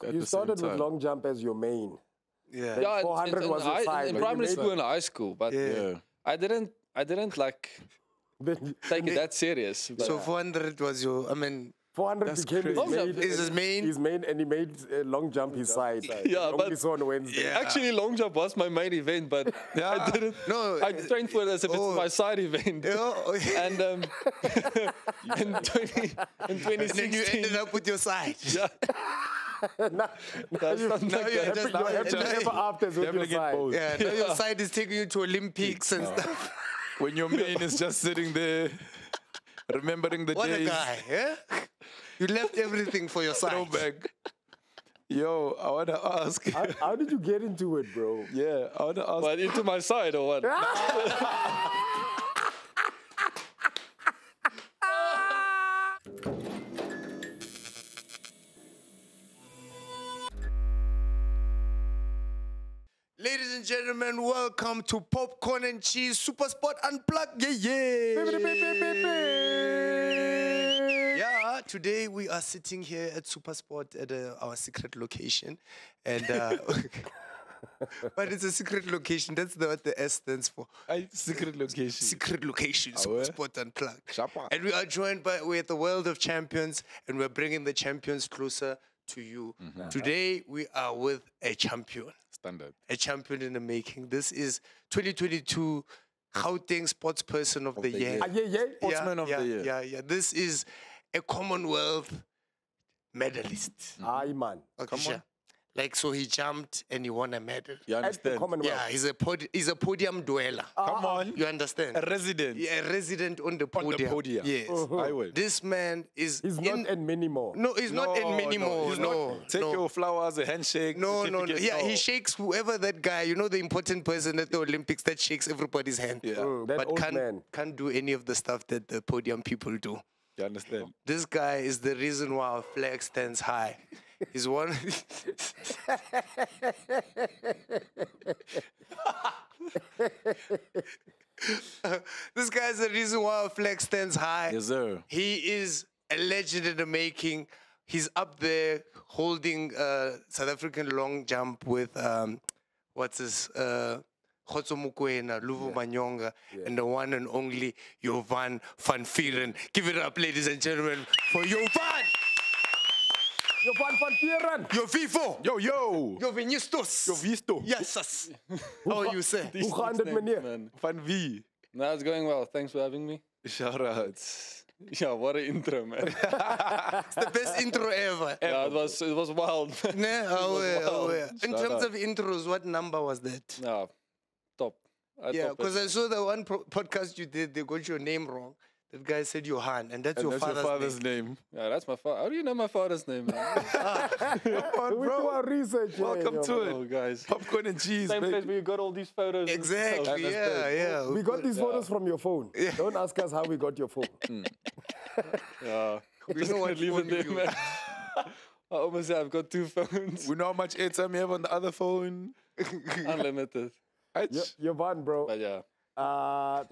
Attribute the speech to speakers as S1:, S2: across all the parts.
S1: You started with long jump as your main.
S2: Yeah.
S1: Yeah, 400 was your side.
S3: In primary school and high school, but I didn't like take it that serious.
S2: So 400 was your,
S1: 400 became
S2: his main.
S1: His main, and he made long jump his side.
S3: Yeah,
S1: but saw on Wednesday.
S2: Yeah.
S3: Actually, long jump was my main event, but I didn't.
S2: No,
S3: I trained for it as if it's my side event. And in 2016,
S2: and then you ended up with your side.
S3: Yeah.
S1: Now you're
S2: just
S1: ever after with your side.
S2: Yeah, now your side is taking you to Olympics and stuff.
S4: When your main is just sitting there, remembering the
S2: What
S4: days.
S2: a guy, yeah? You left everything for your side.
S4: Throwback. Yo, I want to ask.
S1: How did you get into it, bro?
S4: Yeah, I want to ask.
S3: But into my side or what?
S2: Ladies and gentlemen, welcome to Popcorn and Cheese Super Sport Unplugged. Yeah. Yeah, today we are sitting here at Super Sport at our secret location. And but it's a secret location. That's what the S stands for.
S4: Secret location.
S2: Secret location, Super Sport Unplugged.
S4: Shapa.
S2: And we are joined by, we're at the World of Champions, and we're bringing the champions closer to you. Today, we are with a champion.
S4: Standard.
S2: A champion in the making. This is 2022 Gauteng Sports Person of the Year.
S4: Sportsman of the Year.
S2: Yeah. This is a Commonwealth medalist.
S1: Aye, man.
S2: Okay, come on. Like, so he jumped and he won a medal.
S4: You understand?
S2: Yeah, he's a podium dweller.
S4: Come on.
S2: You understand?
S4: A resident.
S2: Yeah, a resident on the podium.
S4: On the podium.
S2: Yes.
S4: I will.
S2: This man is...
S1: He's not in many more.
S2: No, he's not in many more. No.
S4: Take your flowers, a handshake.
S2: No. Yeah, he shakes whoever that guy, you know, the important person at the Olympics that shakes everybody's hand.
S4: Yeah.
S1: That
S2: But
S1: old man.
S2: can't do any of the stuff that the podium people do.
S4: You understand?
S2: This guy is the reason why our flag stands high. He's one. This guy is the reason why our flag stands high.
S4: Yes, sir.
S2: He is a legend in the making. He's up there holding South African long jump with what's his Khotso Mokoena, Luvu Manyonga, and the one and only Jovan van Vuuren. Give it up, ladies and gentlemen, for Jovan!
S1: Jovan van Vuuren!
S2: Yo vivo!
S4: Yo
S2: Vinistos!
S4: visto.
S2: Yes! How you say?
S1: Hoe gaan dit, meneer?
S3: Man.
S4: Van wie?
S3: No, it's going well. Thanks for having me.
S4: Shout out.
S3: Yeah, what an intro, man.
S2: It's the best intro ever.
S3: Yeah, it was wild.
S2: Nah, oh, yeah. In
S4: Shout
S2: terms
S4: out.
S2: of intros, what number was that?
S3: Yeah, top.
S2: Yeah, because I saw the one podcast you did, they got your name wrong. That guy said Johan, and that's, your, father's name.
S3: Yeah, that's my father. How do you know my father's name, man?
S1: We do our research.
S4: Welcome to it.
S3: Oh, guys.
S4: Popcorn and cheese,
S3: Same place
S4: baby.
S3: where you got all these photos. and
S2: Exactly,
S3: stuff.
S2: yeah.
S1: We got these photos from your phone. Don't ask us how we got your phone.
S3: Yeah.
S2: We know what
S3: Leave
S2: phone
S3: it there,
S2: you
S3: man.
S2: use.
S3: I almost say I've got two phones.
S4: We know how much airtime you have on the other phone.
S3: Unlimited.
S1: Jovan, bro.
S3: But yeah.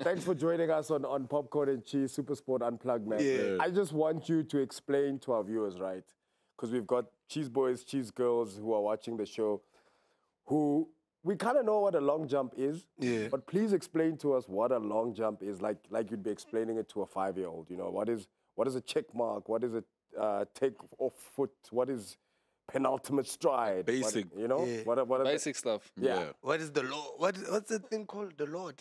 S1: Thanks for joining us on Popcorn and Cheese Super Sport Unplugged, man.
S2: Yeah.
S1: I just want you to explain to our viewers, right? Because we've got cheese boys, cheese girls who are watching the show, who we kind of know what a long jump is.
S2: Yeah.
S1: But please explain to us what a long jump is, like you'd be explaining it to a 5-year-old. You know, what is a check mark? What is a take off foot? What is penultimate stride?
S4: Basic.
S1: What, you know,
S2: Yeah.
S1: what are
S3: Basic stuff.
S1: Yeah.
S2: What is the Lord? What's the thing called? The Lord?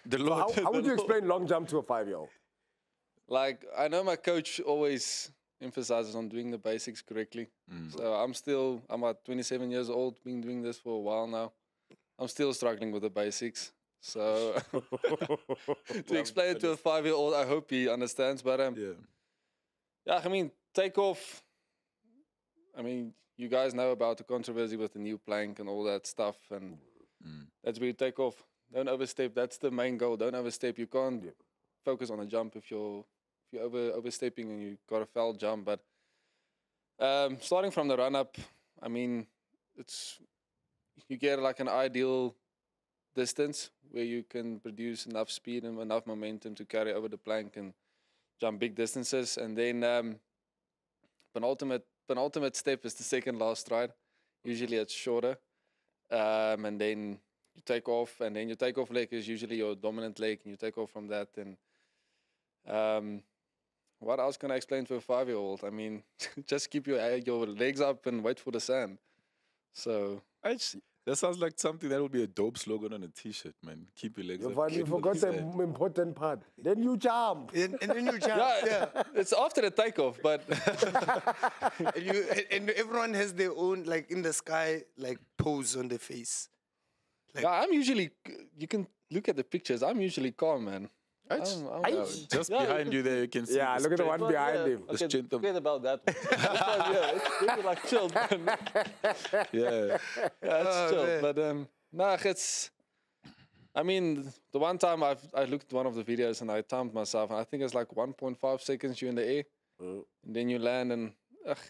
S4: The
S1: So
S4: Lord.
S1: how would you explain long jump to a 5-year-old?
S3: Like, I know my coach always emphasizes on doing the basics correctly. So I'm about 27 years old, been doing this for a while now. I'm still struggling with the basics. So to explain it to a 5-year-old, I hope he understands. But yeah, I mean, take off. I mean, you guys know about the controversy with the new plank and all that stuff. And that's where you take off. Don't overstep. That's the main goal. Don't overstep. You can't focus on a jump if you're overstepping and you got a foul jump. But starting from the run up, I mean, you get like an ideal distance where you can produce enough speed and enough momentum to carry over the plank and jump big distances. And then penultimate penultimate step is the second last stride. Usually it's shorter. And then you take off, and then your takeoff leg is usually your dominant leg, and you take off from that. And what else can I explain to a 5-year-old? I mean, just keep your legs up and wait for the sand. So
S4: Actually, that sounds like something that would be a dope slogan on a T-shirt, man. Keep your legs up.
S1: Jovan, you
S4: keep your
S1: forgot
S4: legs
S1: the
S4: up.
S1: important part. Then you jump.
S2: And then you jump.
S3: yeah, it's after the takeoff, but
S2: And everyone has their own, like, in the sky, like, pose on their face.
S3: yeah, I'm usually. You can look at the pictures. I'm usually calm, man.
S4: Just
S3: Yeah,
S4: behind you there, you can see.
S1: Yeah,
S4: the
S1: look at the
S4: strength.
S1: one behind him.
S4: The strength of-
S3: Forget about that one. Yeah, it's really like chill, man.
S4: Yeah.
S3: Yeah, it's chill.
S2: man.
S3: But nah, it's. I mean, the one time I looked at one of the videos and I timed myself, and I think it's like 1.5 seconds you're in the air, and then you land, and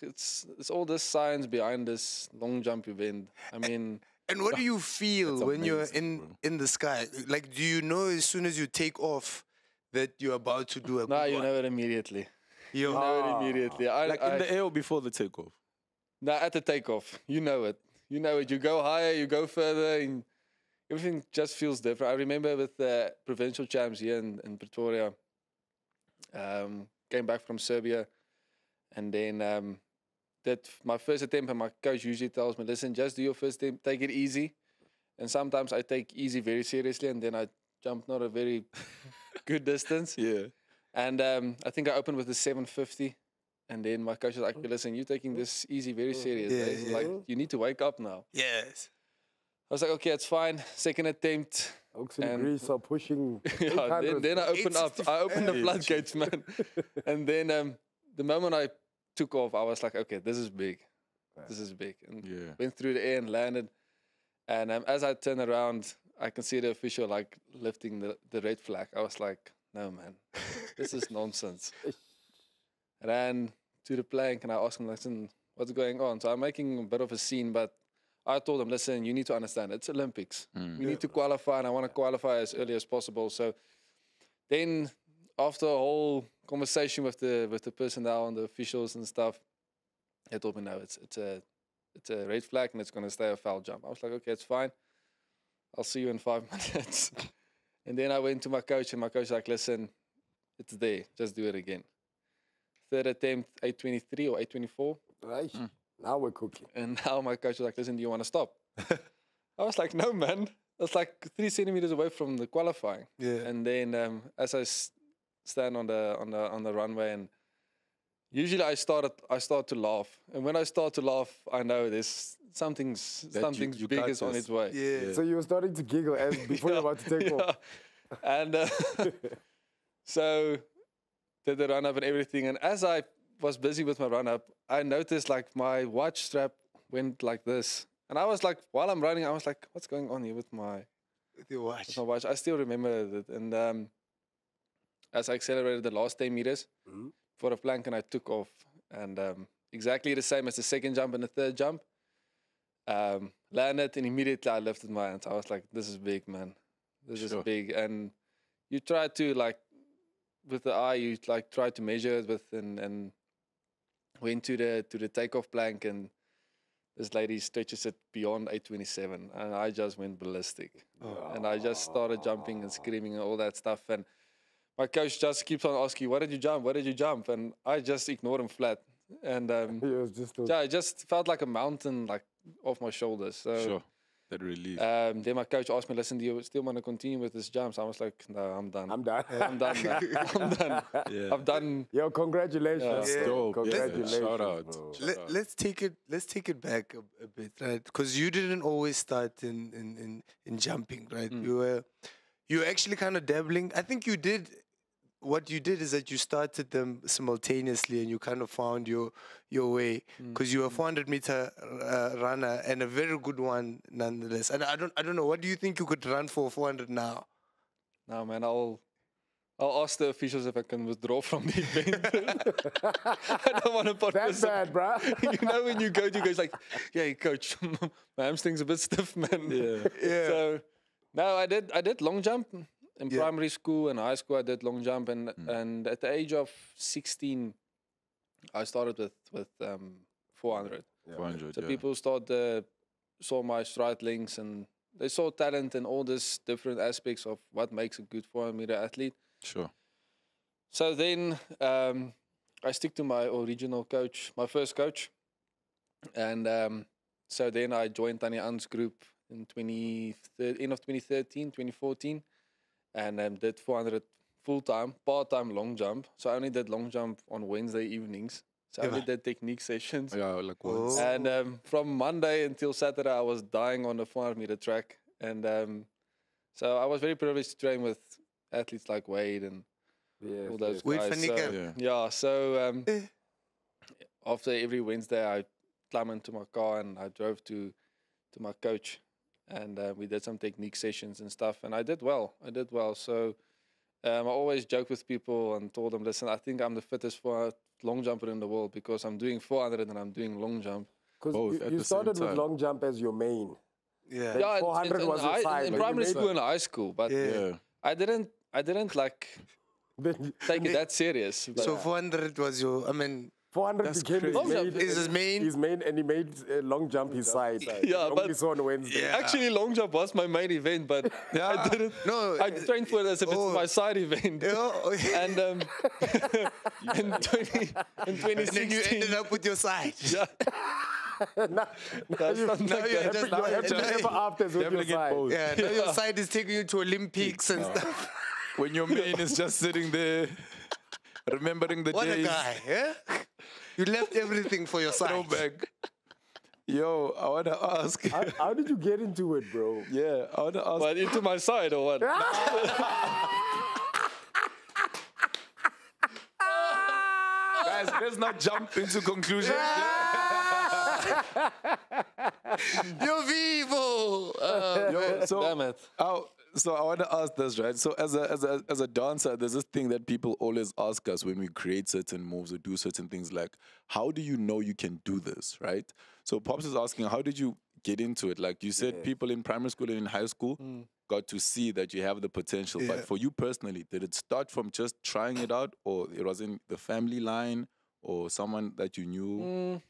S3: it's all this science behind this long jump event. I mean,
S2: And what do you feel when you're
S4: amazing,
S2: in the sky? Like, do you know as soon as you take off that you're about to do a
S3: nah,
S2: good
S3: you
S2: one?
S3: know it immediately.
S2: You
S3: You know it immediately.
S4: Like in the air or before the takeoff.
S3: Nah, at the takeoff, you know it. You know it. You go higher, you go further, and everything just feels different. I remember with the provincial champs here in Pretoria, came back from Serbia, and then that my first attempt, and my coach usually tells me, listen, just do your first attempt, take it easy. And sometimes I take easy very seriously, and then I jump not a very good distance.
S4: Yeah.
S3: And I think I opened with a 750. And then my coach was like, listen, you're taking this easy very serious.
S2: Yeah,
S3: eh? He's
S2: yeah.
S3: like, you need to wake up now.
S2: Yes.
S3: I was like, okay, it's fine. Second attempt.
S1: Oaks and
S3: And-
S1: Greece are pushing.
S3: Yeah,
S1: 800.
S3: then I opened up. I opened the
S4: Yeah.
S3: floodgates, man. And then the moment I took off, I was like, okay, this is big. This is big. And
S4: Yeah.
S3: went through the air and landed. And as I turned around, I can see the official like lifting the red flag. I was like, no, man, this is nonsense. Ran to the plank and I asked him, listen, what's going on? So I'm making a bit of a scene, but I told him, listen, you need to understand, it's Olympics. We need to qualify, and I want to qualify as early as possible. So then after a whole conversation with the personnel and the officials and stuff, they told me, no, it's a red flag and it's going to stay a foul jump. I was like, okay, it's fine. I'll see you in 5 minutes. And then I went to my coach, and my coach was like, listen, it's there. Just do it again. Third attempt, 823 or 824.
S1: Right. Now we're cooking.
S3: And now my coach was like, listen, do you want to stop? I was like, no, man. It's like 3 centimeters away from the qualifying.
S2: Yeah.
S3: And then as I stand on the runway, and usually I start to laugh. And when I start to laugh, I know there's something's
S4: you
S3: big
S4: got
S3: is on
S4: this.
S3: its way.
S2: Yeah.
S1: So you were starting to giggle as before you're about to take off.
S3: And so did the run up and everything. And as I was busy with my run up, I noticed like my watch strap went like this. And I was like, while I'm running, I was like, what's going on here with my
S2: With your watch.
S3: watch? I still remember it. And as I accelerated the last 10 meters for a plank, and I took off. And exactly the same as the second jump and the third jump. Landed, and immediately I lifted my hands. I was like, this is big, man. This is big. And you try to, like, with the eye, you like try to measure it with, and went to the takeoff plank, and this lady stretches it beyond 827, and I just went ballistic. And I just started jumping and screaming and all that stuff. And my coach just keeps on asking, what did you jump? What did you jump? And I just ignored him flat. And
S1: It was just
S3: yeah, I just felt like a mountain like off my shoulders. So
S4: Sure. That relief.
S3: then my coach asked me, listen, do you still want to continue with this jumps? I was like, no, I'm done.
S1: I'm done.
S3: I'm done, man. I'm done.
S4: Yeah.
S3: I've done.
S1: Yo, congratulations.
S2: Yeah.
S1: bro.
S4: Dope. Yeah.
S1: Congratulations.
S4: Shout out.
S1: bro.
S4: Shout out.
S2: Let's take it back a bit, right? Because you didn't always start in jumping, right? You were actually kind of dabbling. I think you did. What you did is that you started them simultaneously, and you kind of found your way, because you were a 400-meter runner, and a very good one nonetheless. And I don't know, what do you think you could run for 400 now?
S3: No, man, I'll ask the officials if I can withdraw from the event. I don't want to put
S1: That's bad, bruh.
S3: You know, when you go to guys like, yeah, coach, my hamstring's a bit stiff, man.
S4: Yeah.
S2: Yeah.
S3: So no, I did long jump in primary school and high school. I did long jump, and at the age of 16, I started with 400.
S4: 400,
S3: So
S4: yeah.
S3: people saw my stride lengths and they saw talent and all these different aspects of what makes a good 400 meter athlete.
S4: Sure.
S3: So then I stick to my original coach, my first coach. And so then I joined Tanya Ann's group in end of 2013, 2014. And did 400 full-time, part-time long jump. So I only did long jump on Wednesday evenings. So I only did technique sessions.
S4: Yeah, like once.
S3: And from Monday until Saturday, I was dying on the 400 meter track. And so I was very privileged to train with athletes like Wade and all those
S2: Wade
S3: guys.
S2: van
S3: So,
S2: Niekerk.
S3: yeah, so after every Wednesday, I climbed into my car and I drove to my coach. And we did some technique sessions and stuff. And I did well. So I always joke with people and told them, listen, I think I'm the fittest long jumper in the world because I'm doing 400 and I'm doing long jump.
S1: Because you started with long jump as your main.
S2: Yeah.
S1: Then 400 was your side.
S3: in
S1: but you
S3: primary
S1: made-
S3: school and high school, but
S4: Yeah.
S3: I didn't like
S1: Then
S3: take it that serious. But
S2: So 400 was your,
S1: 400
S4: That's
S1: became his
S4: crazy.
S1: main.
S2: Is his main?
S1: His main, and he made long jump his side.
S3: Yeah,
S1: Only
S3: but-
S1: saw on Wednesday.
S2: Yeah.
S3: actually, long jump was my main event, but I didn't.
S2: No,
S3: I trained for it as if it's
S2: oh.
S3: my side event.
S2: Oh,
S3: And in 2016,
S2: and then you ended up with your side.
S3: yeah, that's something
S2: now
S3: like
S2: you're
S3: that.
S2: just
S1: You're happy
S2: now-
S1: ever after with your
S4: Definitely get
S1: side.
S4: both.
S2: Yeah, now your side is taking you to Olympics and stuff.
S4: When your main is just sitting there, remembering the
S2: What a
S4: days.
S2: guy, yeah? You left everything for your side.
S4: Throwback. Yo, I want to ask.
S1: How did you get into it, bro?
S4: Yeah, I want to ask.
S3: But into my side or what?
S4: Guys, let's not jump into conclusions.
S2: Yo vivo!
S4: Yo, so,
S3: Damn it.
S4: so I want to ask this, right? So as a dancer, there's this thing that people always ask us when we create certain moves or do certain things like, how do you know you can do this, right? So Popps is asking, how did you get into it? Like you said, people in primary school and in high school got to see that you have the potential. But for you personally, did it start from just trying it out, or it was in the family line or someone that you knew?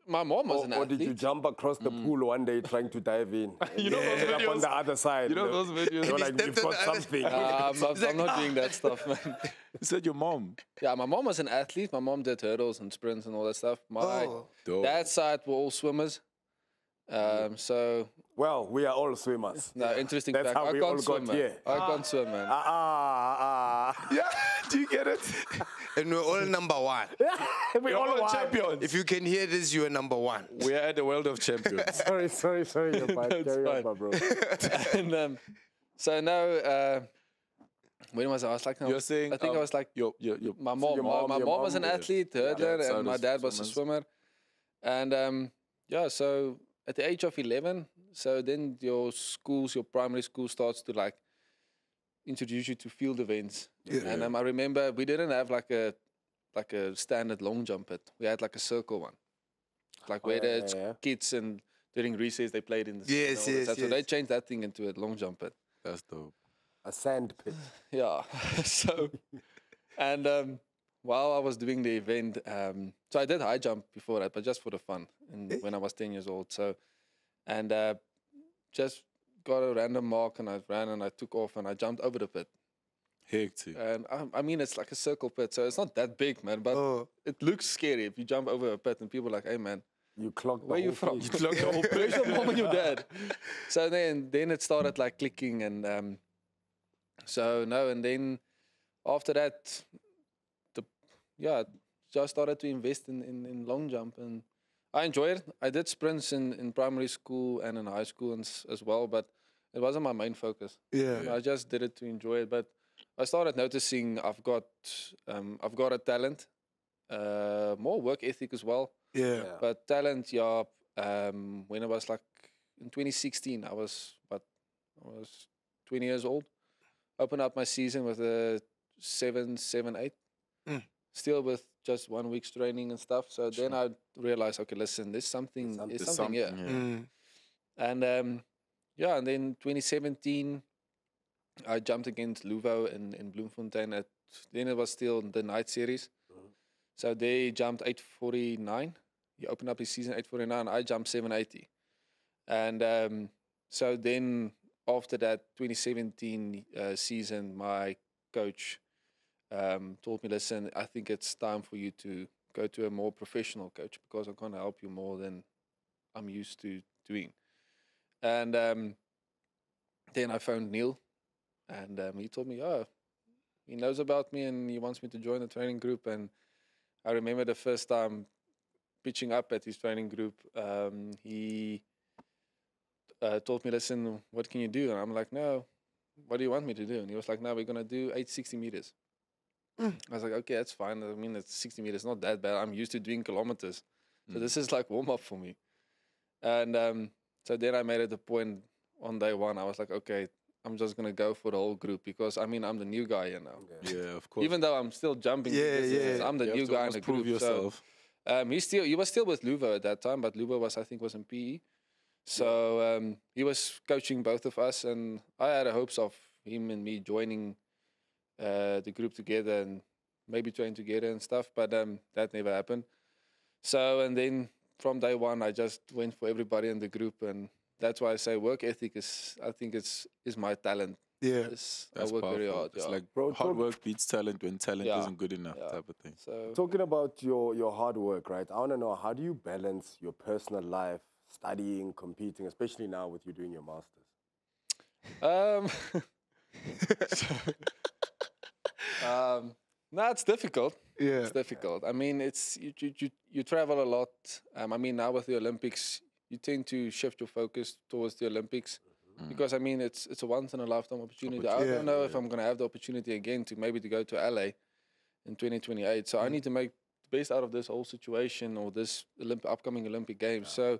S3: My mom was an
S1: Or did you
S3: athlete.
S1: jump across the pool one day trying to dive in?
S4: You know those
S1: Ended up on
S4: videos?
S1: the other side.
S4: You know those videos?
S1: You're
S2: He
S1: like, we've
S2: stepped on
S1: got
S2: the other-
S1: something.
S3: I'm not doing that stuff, man.
S4: You said your mom.
S3: Yeah, my mom was an athlete. My mom did hurdles and sprints and all that stuff. My
S2: Oh.
S4: Dope.
S3: dad's side were all swimmers. So,
S1: Well, we are all swimmers.
S3: no, interesting
S1: That's
S3: fact.
S1: how
S3: I
S1: we
S3: can't
S1: all
S3: swim,
S1: got
S3: man.
S1: here.
S3: I can't swim, man.
S4: Yeah, do you get it?
S2: And we're all number one.
S1: We all
S4: All
S1: won.
S4: champions.
S2: If you can hear this, you are number one.
S4: We are at the World of Champions.
S1: Sorry, you're fine.
S3: That's
S1: Carry on,
S3: fine.
S1: my bro.
S3: And so now, when was I? I was like,
S4: You're saying
S3: I think I was like
S4: your
S3: my mom.
S1: your
S3: my
S1: mom
S3: mom was an
S1: did it.
S3: athlete, hurdler,
S4: Dad's side
S3: and my
S4: is
S3: dad was a
S4: swimmers.
S3: swimmer. And yeah, so at the age of 11, so then your primary school starts to like introduce you to field events. And I remember we didn't have like a standard long jump pit. We had like a circle one, like where the
S1: yeah.
S3: kids and during recess they played in the
S2: Yes,
S3: and all that
S2: yes,
S3: stuff. So they
S2: yes.
S3: changed that thing into a long jump pit.
S4: That's dope.
S1: A sand pit.
S3: Yeah. So, and while I was doing the event, so I did high jump before that, but just for the fun, and when I was 10 years old. So, and just got a random mark, and I ran and I took off and I jumped over the pit.
S4: Hectic.
S3: And I mean, it's like a circle pit, so it's not that big, man, but
S2: Oh.
S3: it looks scary if you jump over a pit and people are like, hey, man,
S1: You clocked
S3: where
S1: the
S3: you
S1: whole
S3: from?
S1: thing.
S4: Like the whole
S3: Where's your mom and your dad? So then it started like clicking, and and then after that, just started to invest in long jump, and I enjoyed it. I did sprints in primary school and in high school as well, but it wasn't my main focus.
S2: Yeah.
S3: I just did it to enjoy it, but I started noticing I've got a talent, more work ethic as well.
S2: Yeah.
S3: But talent, when I was like in 2016, I was 20 years old. Opened up my season with a 7.78, still with just 1 week's training and stuff. So then I realized, okay, listen, there's something here.
S2: Mm.
S3: And and then 2017, I jumped against Luvo in Bloemfontein. Then it was still the night series. So they jumped 8:49. he opened up his season 849. I jumped 780, and so then after that 2017 season, my coach told me, listen, I think it's time for you to go to a more professional coach because I can't help you more than I'm used to doing. And then I phoned Neil, and he told me, oh, he knows about me and he wants me to join the training group. And I remember the first time pitching up at his training group, he told me, listen, what can you do? And I'm like, no, what do you want me to do? And he was like, no, we're going to do 860 meters. I was like, okay, that's fine. I mean, it's 60 meters, not that bad. I'm used to doing kilometers. So this is like warm up for me. And so then I made it a point on day one. I was like, okay, I'm just going to go for the whole group because, I mean, I'm the new guy here now.
S4: Yeah, of course.
S3: Even though I'm still jumping. I'm the new guy in the group.
S4: Yourself.
S3: So, he was still with Luvo at that time, but Luvo I think was in PE. So he was coaching both of us, and I had hopes of him and me joining the group together and maybe train together and stuff, but that never happened. So, and then from day one, I just went for everybody in the group, and that's why I say work ethic is my talent.
S2: Yeah.
S3: I work very hard.
S4: It's
S3: Yeah.
S4: like
S1: Bro,
S4: hard work beats talent when talent
S3: Yeah.
S4: isn't good enough, type of thing.
S3: So
S1: Talking about your hard work, right? I want to know, how do you balance your personal life, studying, competing, especially now with you doing your masters?
S3: No, it's difficult.
S2: Yeah.
S3: It's difficult. I mean, it's you travel a lot. I mean, now with the Olympics, you tend to shift your focus towards the Olympics because I mean, it's a once in a lifetime opportunity. I don't know if I'm going to have the opportunity again to go to LA in 2028. So I need to make the best out of this whole situation or this upcoming Olympic Games. So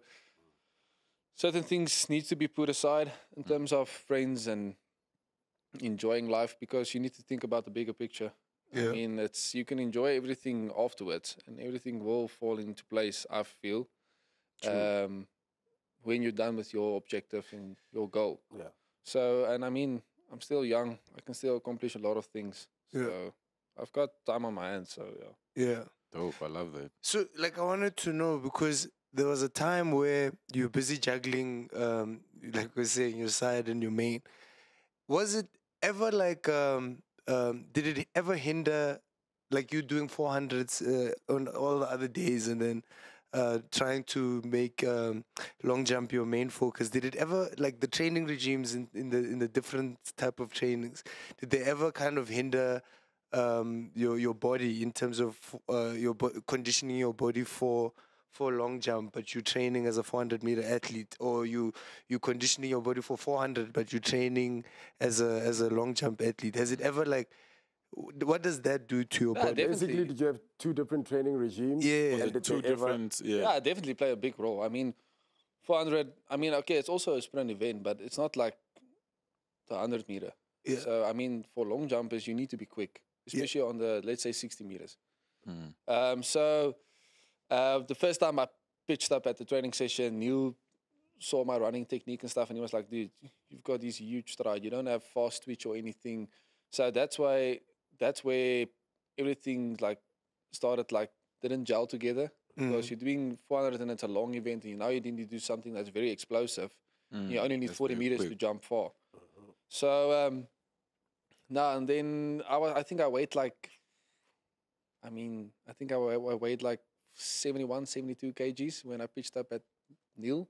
S3: certain things need to be put aside in terms of friends and enjoying life because you need to think about the bigger picture.
S2: Yeah.
S3: I mean, you can enjoy everything afterwards, and everything will fall into place, I feel, when you're done with your objective and your goal.
S1: Yeah.
S3: So, and I mean, I'm still young. I can still accomplish a lot of things.
S2: Yeah.
S3: So I've got time on my hands, so yeah.
S2: Yeah.
S4: Dope, I love that.
S2: So, like, I wanted to know because there was a time where you were busy juggling, like we're saying, your side and your main. Was it ever like, did it ever hinder, like you doing 400s on all the other days and then trying to make long jump your main focus? Did it ever, like the training regimes in the different type of trainings, did they ever kind of hinder your body in terms of conditioning your body for long jump, but you're training as a 400-meter athlete, or you conditioning your body for 400, but you're training as a long jump athlete? Has it ever, like, what does that do to your body?
S3: definitely.
S1: Basically, did you have two different training regimes?
S2: Yeah.
S1: And did
S4: Two
S1: they ever-
S4: different,
S3: Yeah, definitely play a big role. I mean, 400, I mean, okay, it's also a sprint event, but it's not like the 100-meter.
S2: Yeah.
S3: So, I mean, for long jumpers, you need to be quick, especially on the, let's say, 60 meters. So, the first time I pitched up at the training session, Neil saw my running technique and stuff, and he was like, dude, you've got these huge strides. You don't have fast twitch or anything. So that's where everything like started, like, didn't gel together. Because you're doing 400 and it's a long event, and now you need to do something that's very explosive. You only need 40 meters to jump far. So, and then I think I weighed like, I weighed like 71, 72 kgs when I pitched up at Neil.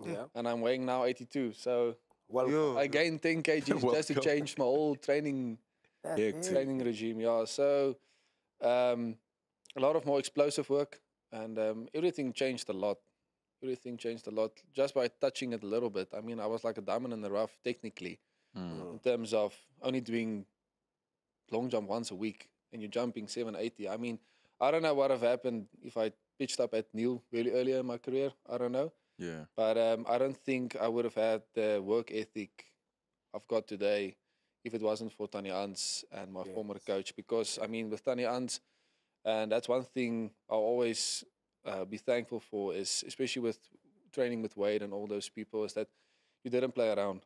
S1: Yeah.
S3: And I'm weighing now 82. So
S1: Well,
S3: I gained 10 kgs just to change my whole training regime. Yeah. So a lot of more explosive work, and everything changed a lot. Everything changed a lot just by touching it a little bit. I mean, I was like a diamond in the rough technically in terms of only doing long jump once a week, and you're jumping 780. I mean, I don't know what have happened if I pitched up at Neil really earlier in my career. I don't know.
S4: Yeah.
S3: But I don't think I would have had the work ethic I've got today if it wasn't for Tanya Ans and my former coach. Because, I mean, with Tanya Ans, and that's one thing I'll always be thankful for, is especially with training with Wade and all those people, is that you didn't play around.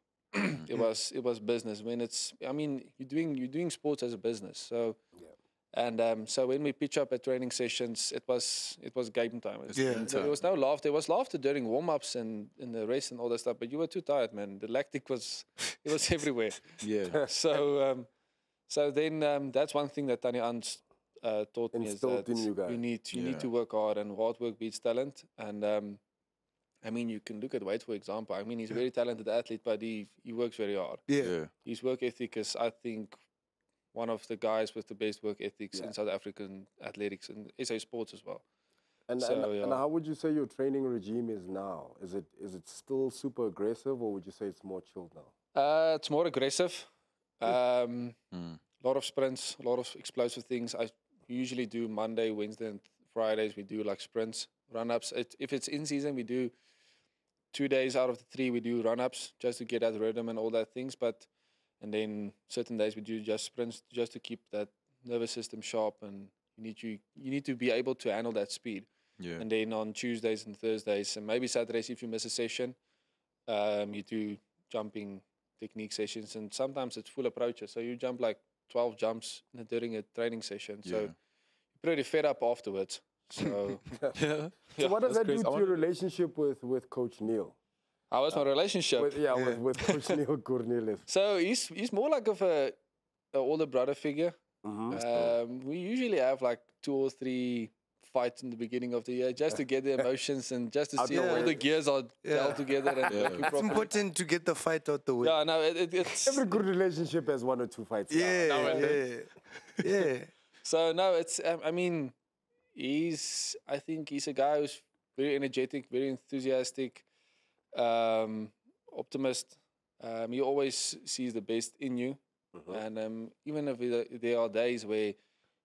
S3: It was business. When you're doing sports as a business. So And so when we pitch up at training sessions, it was game time. There was no laughter. There was laughter during warm-ups and in the race and all that stuff, but you were too tired, man. The lactic was everywhere.
S4: Yeah.
S3: So then that's one thing that Tanya Ans taught me, is that
S1: in you guys.
S3: you need to work hard, and hard work beats talent. And I mean, you can look at Wade, for example. I mean, he's a very talented athlete, but he works very hard.
S4: Yeah.
S3: His work ethic is, I think, one of the guys with the best work ethics in South African athletics and SA sports as well.
S1: And how would you say your training regime is now? Is it still super aggressive, or would you say it's more chilled now?
S3: It's more aggressive. A lot of sprints, a lot of explosive things. I usually do Monday, Wednesday, and Fridays. We do like sprints, run-ups. If it's in season, we do 2 days out of the 3 we do run-ups just to get that rhythm and all that things. And then certain days we do just sprints just to keep that nervous system sharp, and you need to be able to handle that speed.
S4: Yeah.
S3: And then on Tuesdays and Thursdays and maybe Saturdays, if you miss a session, you do jumping technique sessions, and sometimes it's full approaches. So you jump like 12 jumps during a training session. So you're pretty fed up afterwards. So
S1: So what does that do to your relationship with Coach Neil?
S3: How was my relationship?
S1: With Coach Neil Cornelis.
S3: So he's more like of a older brother figure. We usually have like 2 or 3 fights in the beginning of the year just to get the emotions and just to see all the gears are held together. And
S2: it's important to get the fight out the way.
S3: Yeah, no, it's
S1: every good relationship has 1 or 2 fights.
S2: Yeah.
S3: So no, it's I mean, I think he's a guy who's very energetic, very enthusiastic, optimist. He always sees the best in you. And even if there are days where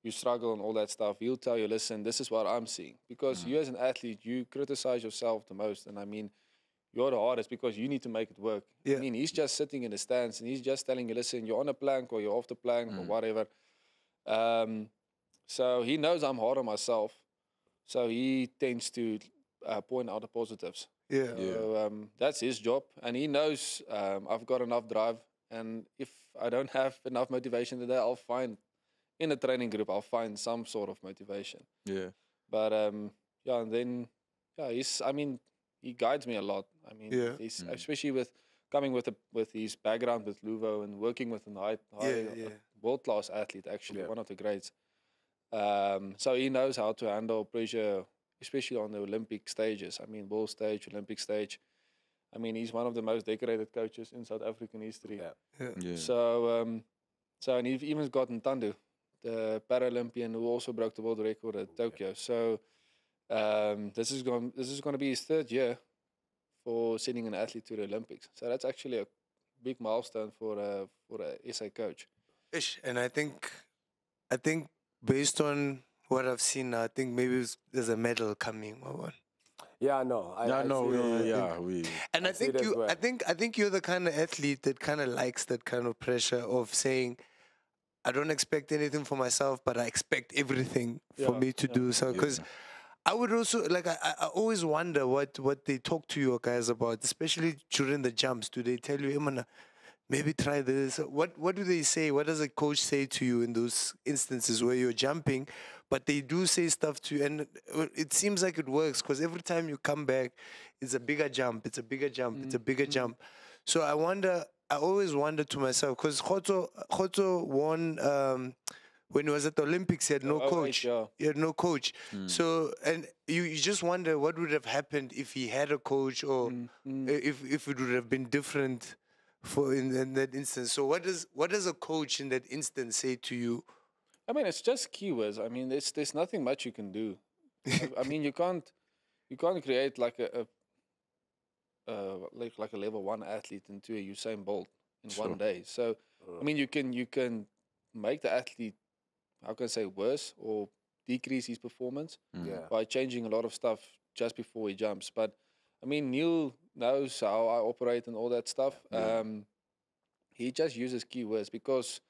S3: you struggle and all that stuff, he'll tell you, listen, this is what I'm seeing. Because you as an athlete, you criticize yourself the most. And I mean, you're the hardest because you need to make it work. I mean, he's just sitting in the stands and he's just telling you, listen, you're on a plank or you're off the plank or whatever. So he knows I'm hard on myself. So he tends to point out the positives. So that's his job. And he knows I've got enough drive. And if I don't have enough motivation today, I'll find, in a training group, I'll find some sort of motivation. Yeah. But, and then, he guides me a lot. I mean, he's, especially with coming with his background with Luvo and working with a world-class athlete, actually, one of the greats. So he knows how to handle pressure, especially on the Olympic stages. I mean, world stage, Olympic stage. I mean, he's one of the most decorated coaches in South African history. So, and he's even got Ntandu, the Paralympian who also broke the world record at Tokyo. So, this is going to be his 3rd year for sending an athlete to the Olympics. So that's actually a big milestone for a SA coach.
S2: And I think based on what I've seen, I think maybe there's a medal coming or what.
S1: Yeah, no.
S2: And I think you're the kind of athlete that kind of likes that kind of pressure of saying, I don't expect anything for myself, but I expect everything for me to do. So, because I would also, like, I always wonder what they talk to you guys about, especially during the jumps. Do they tell you, hey, maybe try this? What do they say? What does a coach say to you in those instances where you're jumping, but they do say stuff to you? And it seems like it works because every time you come back, it's a bigger jump, it's a bigger jump, it's a bigger jump. So I always wonder to myself, because Khoto won when he was at the Olympics, he had no coach. He had no coach. So, and you just wonder what would have happened if he had a coach, or if it would have been different in that instance. So what does a coach in that instance say to you?
S3: I mean, it's just keywords. I mean, there's nothing much you can do. I mean, you can't create like a level 1 athlete into a Usain Bolt in 1 day. So I mean, you can make the athlete, how can I say, worse or decrease his performance by changing a lot of stuff just before he jumps. But I mean, Neil knows how I operate and all that stuff. He just uses keywords because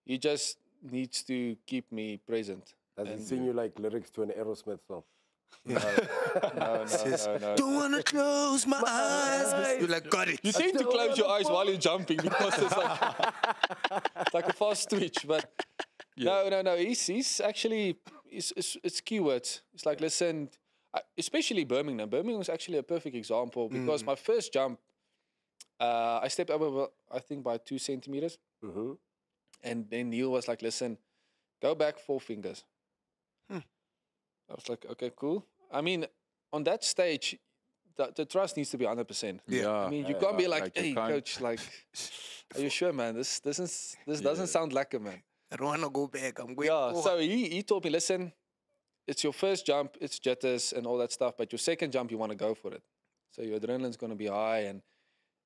S3: he just needs to keep me present.
S1: Does he sing you like lyrics to an Aerosmith song?
S3: No.
S2: Don't want to close my eyes. You're like, got it.
S3: You tend to close your eyes while you're jumping because it's like a fast twitch. But No. He's actually it's keywords. It's like listen, especially Birmingham. Birmingham was actually a perfect example because my first jump, I stepped over I think by 2 centimeters, and then Neil was like, "Listen, go back 4 fingers." I was like, "Okay, cool." I mean, on that stage, the trust needs to be 100%. I mean, you can't be like, "Hey, coach, like, are you sure, man? This doesn't sound like a man."
S2: I don't want to go back. I'm going
S3: Yeah, so he told me, listen, it's your first jump, it's jitters and all that stuff, but your second jump, you want to go for it. So your adrenaline's going to be high and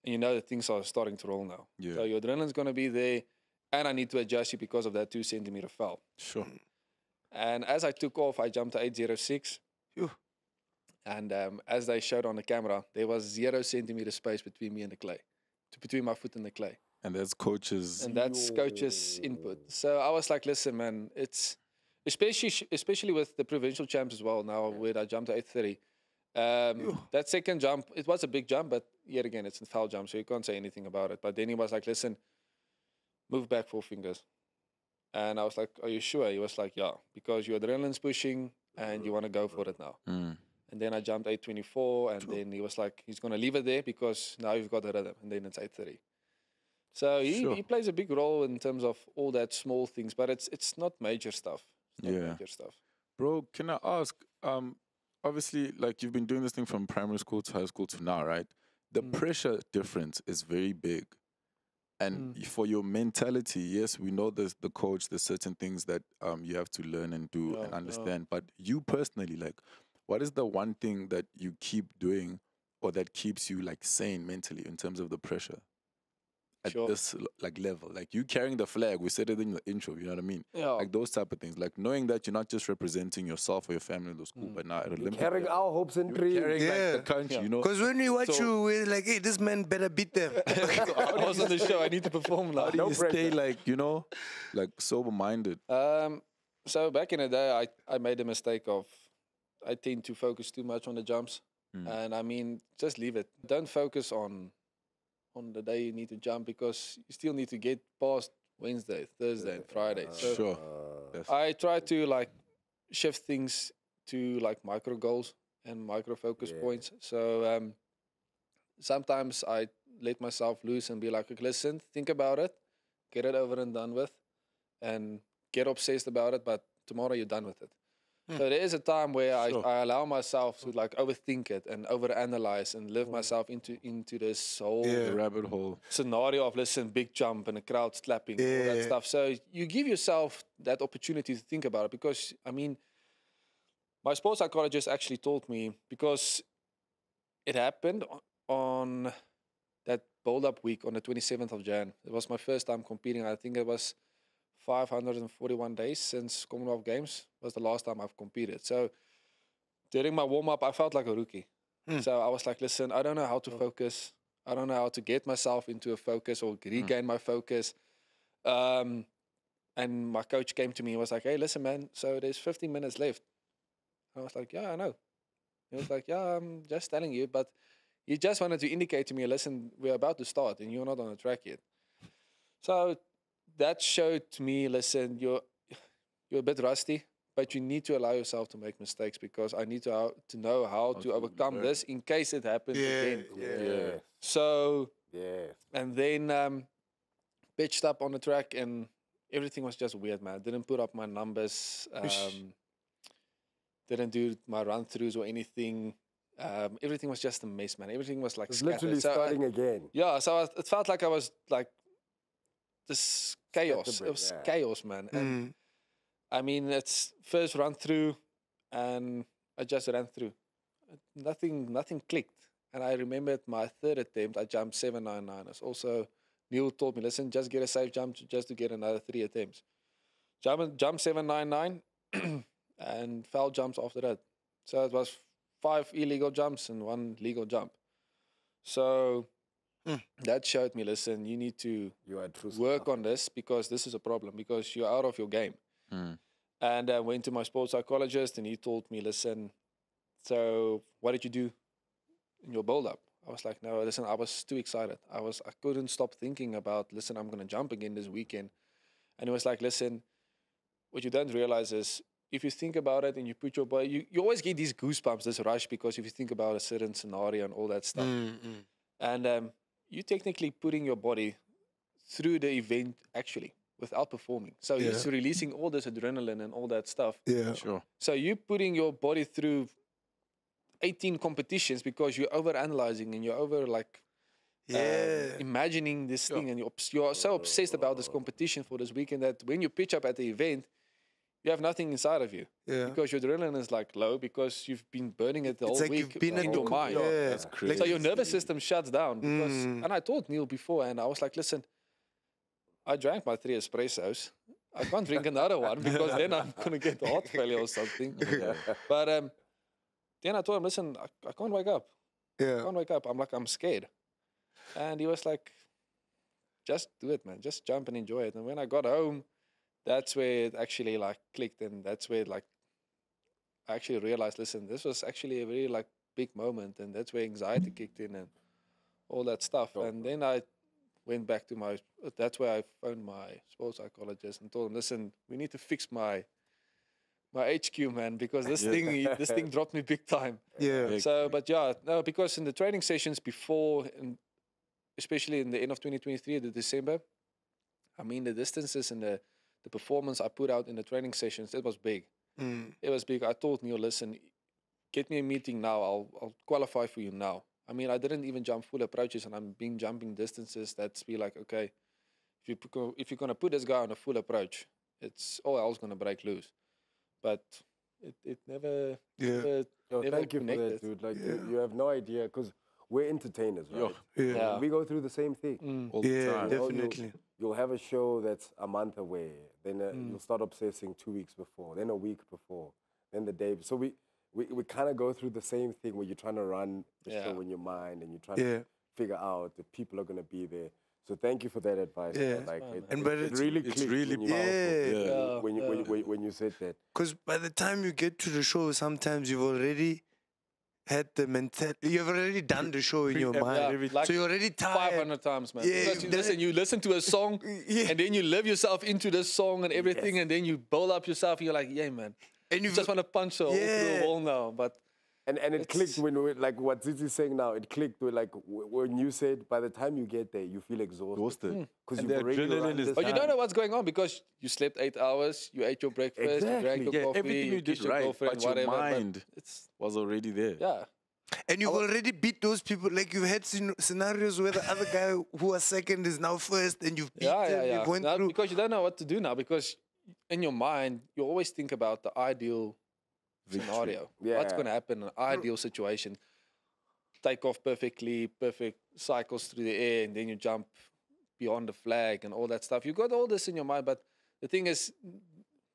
S3: you know that things are starting to roll now.
S4: Yeah.
S3: So your adrenaline's going to be there and I need to adjust you because of that 2 centimeter fall.
S4: Sure.
S3: And as I took off, I jumped to 806.
S2: Phew.
S3: And as they showed on the camera, there was 0 centimeter space between me and the clay, between my foot and the clay.
S4: And that's coaches.
S3: And that's coach's input. So I was like, listen, man, it's especially with the provincial champs as well now, where I jumped to 830. That second jump, it was a big jump, but yet again, it's a foul jump, so you can't say anything about it. But then he was like, listen, move back 4 fingers. And I was like, are you sure? He was like, yeah, because your adrenaline's pushing and you want to go for it now. And then I jumped 824, and then he was like, he's going to leave it there because now you've got the rhythm, and then it's 830. So he plays a big role in terms of all that small things, but it's not major stuff. It's not major stuff.
S4: Bro, can I ask, obviously, like you've been doing this thing from primary school to high school to now, right? The pressure difference is very big. And for your mentality, yes, we know there's the coach, there's certain things that you have to learn and do and understand. But you personally, like, what is the one thing that you keep doing or that keeps you like sane mentally in terms of the pressure at this like level? Like you carrying the flag, we said it in the intro, you know what I mean?
S3: Yeah.
S4: Like those type of things. Like knowing that you're not just representing yourself or your family in the school, but now at Olympic
S1: Carrying
S4: level,
S1: our hopes and dreams.
S4: carrying like the country, you know?
S2: Because when we watch you, we're like, hey, this man better beat them.
S3: I was on the show, I need to perform now.
S4: How do you stay like, you know, like sober-minded?
S3: So back in the day, I made the mistake of, I tend to focus too much on the jumps. And I mean, just leave it. Don't focus on the day you need to jump because you still need to get past Wednesday, Thursday, and Friday. So I try to like shift things to like micro goals and micro focus points. So sometimes I let myself loose and be like, listen, think about it, get it over and done with, and get obsessed about it, but tomorrow you're done with it. So there is a time where I allow myself to like overthink it and overanalyze and live myself into this whole
S4: rabbit hole
S3: scenario of listen, big jump and a crowd slapping, all that stuff. So you give yourself that opportunity to think about it because, I mean, my sports psychologist actually told me because it happened on that build-up week on the 27th of Jan. It was my first time competing. I think it was 541 days since Commonwealth Games was the last time I've competed. So during my warm-up, I felt like a rookie. So I was like, listen, I don't know how to focus. I don't know how to get myself into a focus or regain my focus. And my coach came to me and was like, hey, listen, man, so there's 15 minutes left. I was like, yeah, I know. He was like, yeah, I'm just telling you, but he just wanted to indicate to me, listen, we're about to start and you're not on the track yet. So that showed to me, listen, you're a bit rusty, but you need to allow yourself to make mistakes because I need to know how to overcome this in case it happens again. So, and then pitched up on the track and everything was just weird, man. Didn't put up my numbers, didn't do my run-throughs or anything. Everything was just a mess, man. Everything was like
S1: literally starting again.
S3: Yeah, so it felt like I was like this chaos. It was chaos, man. And I mean, it's first run through, and I just ran through. Nothing clicked. And I remembered my third attempt, I jumped 799. It's also, Neil told me, listen, just get a safe jump just to get another 3 attempts. Jump 799 and foul jumps after that. So it was 5 illegal jumps and 1 legal jump. So that showed me, listen, you need to work on this because this is a problem because you're out of your game. And I went to my sports psychologist and he told me, listen, so what did you do in your build-up? I was like, no, listen, I was too excited. I couldn't stop thinking about, listen, I'm going to jump again this weekend. And he was like, listen, what you don't realize is if you think about it and you put your body, you always get these goosebumps, this rush, because if you think about a certain scenario and all that stuff. And you technically putting your body through the event actually without performing. So it's releasing all this adrenaline and all that stuff.
S2: Yeah.
S4: Sure.
S3: So you putting your body through 18 competitions because you're over analyzing and you're over like imagining this thing, and you're so obsessed about this competition for this weekend that when you pitch up at the event, you have nothing inside of you because your adrenaline is like low because you've been burning it the whole
S2: like
S3: week
S2: you've been
S3: in your mind.
S4: That's crazy.
S3: So your nervous system shuts down because, and I told Neil before, and I was like, listen, I drank my 3 espressos. I can't drink another one because then I'm gonna get heart failure or something. But then I told him, listen, I can't wake up. I can't wake up. I'm scared. And he was like, just do it, man. Just jump and enjoy it. And when I got home, that's where it actually like clicked, and that's where like I actually realized, listen, this was actually a very like big moment, and that's where anxiety kicked in and all that stuff. And then I went back to that's where I phoned my sports psychologist and told him, listen, we need to fix my HQ, man, because this thing dropped me big time.
S2: Yeah.
S3: So, but yeah, no, because in the training sessions before, and especially in the end of 2023, the December, I mean, the distances and the performance I put out in the training sessions, it was big. It was big. I told Neil, listen, get me a meeting now. I'll qualify for you now. I mean, I didn't even jump full approaches, and I'm jumping distances that's be like, okay, if you're going to put this guy on a full approach, it's all else going to break loose. But it never, never
S1: Thank you for
S3: connected.
S1: that, dude. Like, you have no idea, because we're entertainers, right?
S3: Yeah.
S1: We go through the same thing.
S4: All the time.
S1: You know,
S2: Definitely.
S1: You'll have a show that's a month away. Then you'll start obsessing 2 weeks before. Then a week before. Then the day. So we kind of go through the same thing where you're trying to run the show in your mind, and you're trying to figure out if people are going to be there. So thank you for that advice. Man. Like, it really clicked.
S4: It's really powerful.
S1: When you said that.
S2: Because by the time you get to the show, sometimes you've already had the mentality. You've already done the show in your mind.
S3: Like
S2: so you're already tired.
S3: 500 times, man.
S2: Yeah,
S3: Because you listen to a song, and then you live yourself into the song and everything, and then you build up yourself, and you're like, yeah, man.
S2: And
S3: You just want to punch a hole through a wall now. But
S1: And it clicked when like what Tsitsi's saying now. It clicked with like when you said by the time you get there you feel exhausted because
S4: And
S1: you've
S4: the
S1: already
S4: adrenaline
S1: run
S4: is-
S1: this
S3: But you don't
S1: time.
S3: know what's going on because you slept 8 hours, you ate your breakfast, you drank your coffee,
S4: everything you did
S3: kissed your
S4: right,
S3: girlfriend,
S4: but your
S3: whatever.
S4: mind
S3: It's
S4: was already there.
S2: And you've already beat those people. Like you've had scenarios where the other guy who was second is now first, and you've beat them. You've went
S3: Now,
S2: through.
S3: because you don't know what to do now because in your mind, you always think about the ideal scenario.
S1: Yeah.
S3: What's going to happen in an ideal situation? Take off perfectly, perfect cycles through the air, and then you jump beyond the flag and all that stuff. You got all this in your mind, but the thing is,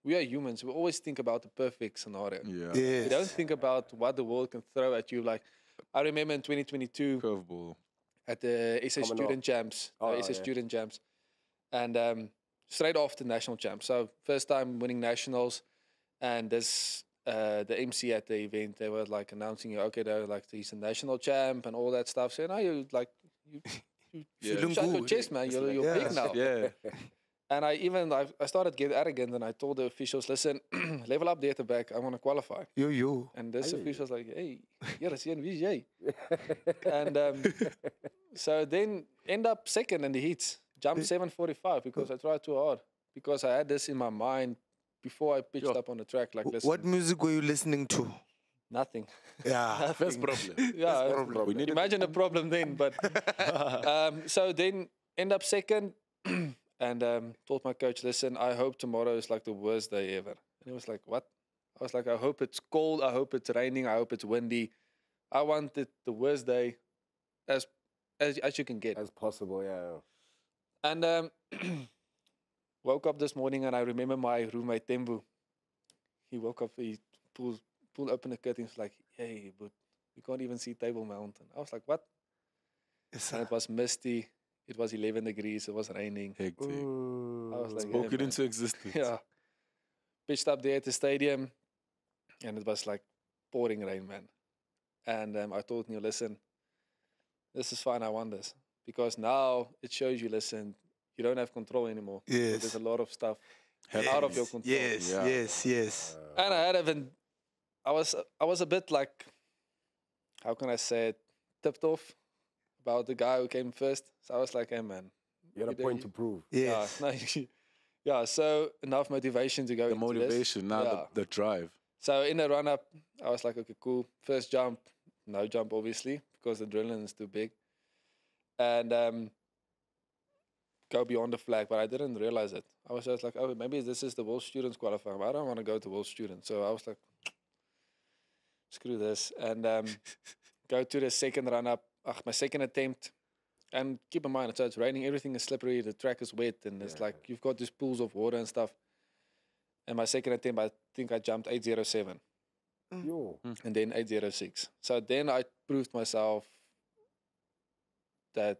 S3: we are humans. We always think about the perfect scenario.
S2: Yes.
S3: We don't think about what the world can throw at you. Like, I remember in 2022
S4: Curveball.
S3: at the SA
S1: Coming
S3: Student
S1: up.
S3: Champs,
S1: yeah.
S3: Student Champs, and straight after national champs. So first time winning nationals, and this the MC at the event, they were like announcing, okay, they're like he's a national champ and all that stuff. So now you like you
S2: Feeling
S3: shut your
S2: good.
S3: chest, man. You're big now.
S4: Yeah.
S3: And I started getting arrogant, and I told the officials, listen, level up there at the back. I want to qualify.
S2: Yo.
S3: And this official's like, hey, you're a CNVJ. And so then end up second in the heats. Jump 7:45 because I tried too hard. Because I had this in my mind before I pitched up on the track. Like, listen,
S2: What music were you listening to?
S3: nothing.
S2: Yeah.
S4: First problem.
S3: Yeah,
S4: We needed
S3: imagine a problem then. But so then end up second. And told my coach, listen, I hope tomorrow is like the worst day ever. And he was like, what? I was like, I hope it's cold. I hope it's raining. I hope it's windy. I want it the worst day as you can get.
S1: As possible, yeah.
S3: And woke up this morning and I remember my roommate Tembu. He woke up, he pulled open the curtains like, hey, but we can't even see Table Mountain. I was like, what?
S2: Yes,
S3: And it was misty. It was 11 degrees. It was raining.
S4: Hectic.
S3: I was like,
S4: Spoke
S3: yeah,
S4: it into existence.
S3: yeah. Pitched up there at the stadium, and it was like pouring rain, man. And I told Neil, listen, this is fine. I want this because now it shows you, listen, you don't have control anymore.
S2: Yes.
S3: There's a lot of stuff out of your control.
S2: Yes,
S4: Yeah.
S2: yes.
S3: And I had even, I was a bit like, how can I say it, tipped off about the guy who came first. So I was like, hey man,
S1: You had a point to prove.
S2: Yes.
S3: yeah, no, yeah. So enough motivation to go.
S4: The
S3: into
S4: motivation,
S3: this.
S4: now
S3: Yeah.
S4: the drive.
S3: So in the run up, I was like, okay, cool. First jump, no jump obviously because the adrenaline is too big, and go beyond the flag. But I didn't realize it. I was just like, oh, maybe this is the world students qualifying. But I don't want to go to world students. So I was like, screw this, and go to the second run up. My second attempt. And keep in mind, so it's raining, everything is slippery, the track is wet, and it's like you've got these pools of water and stuff. And my second attempt, I think I jumped 807
S1: Yo.
S3: and then 806. So then I proved myself that,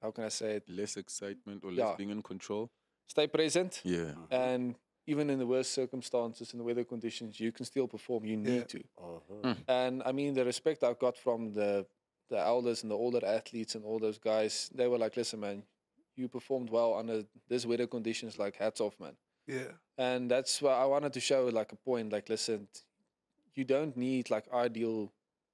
S3: how can I say it?
S4: Less excitement or less
S3: Yeah.
S4: being in control.
S3: Stay present.
S4: Yeah.
S3: And even in the worst circumstances, in the weather conditions, you can still perform. You need to. And I mean, the respect I got from the elders and the older athletes and all those guys, they were like, listen, man, you performed well under this weather conditions, like hats off, man.
S2: Yeah.
S3: And that's why I wanted to show like a point, like, listen, you don't need like ideal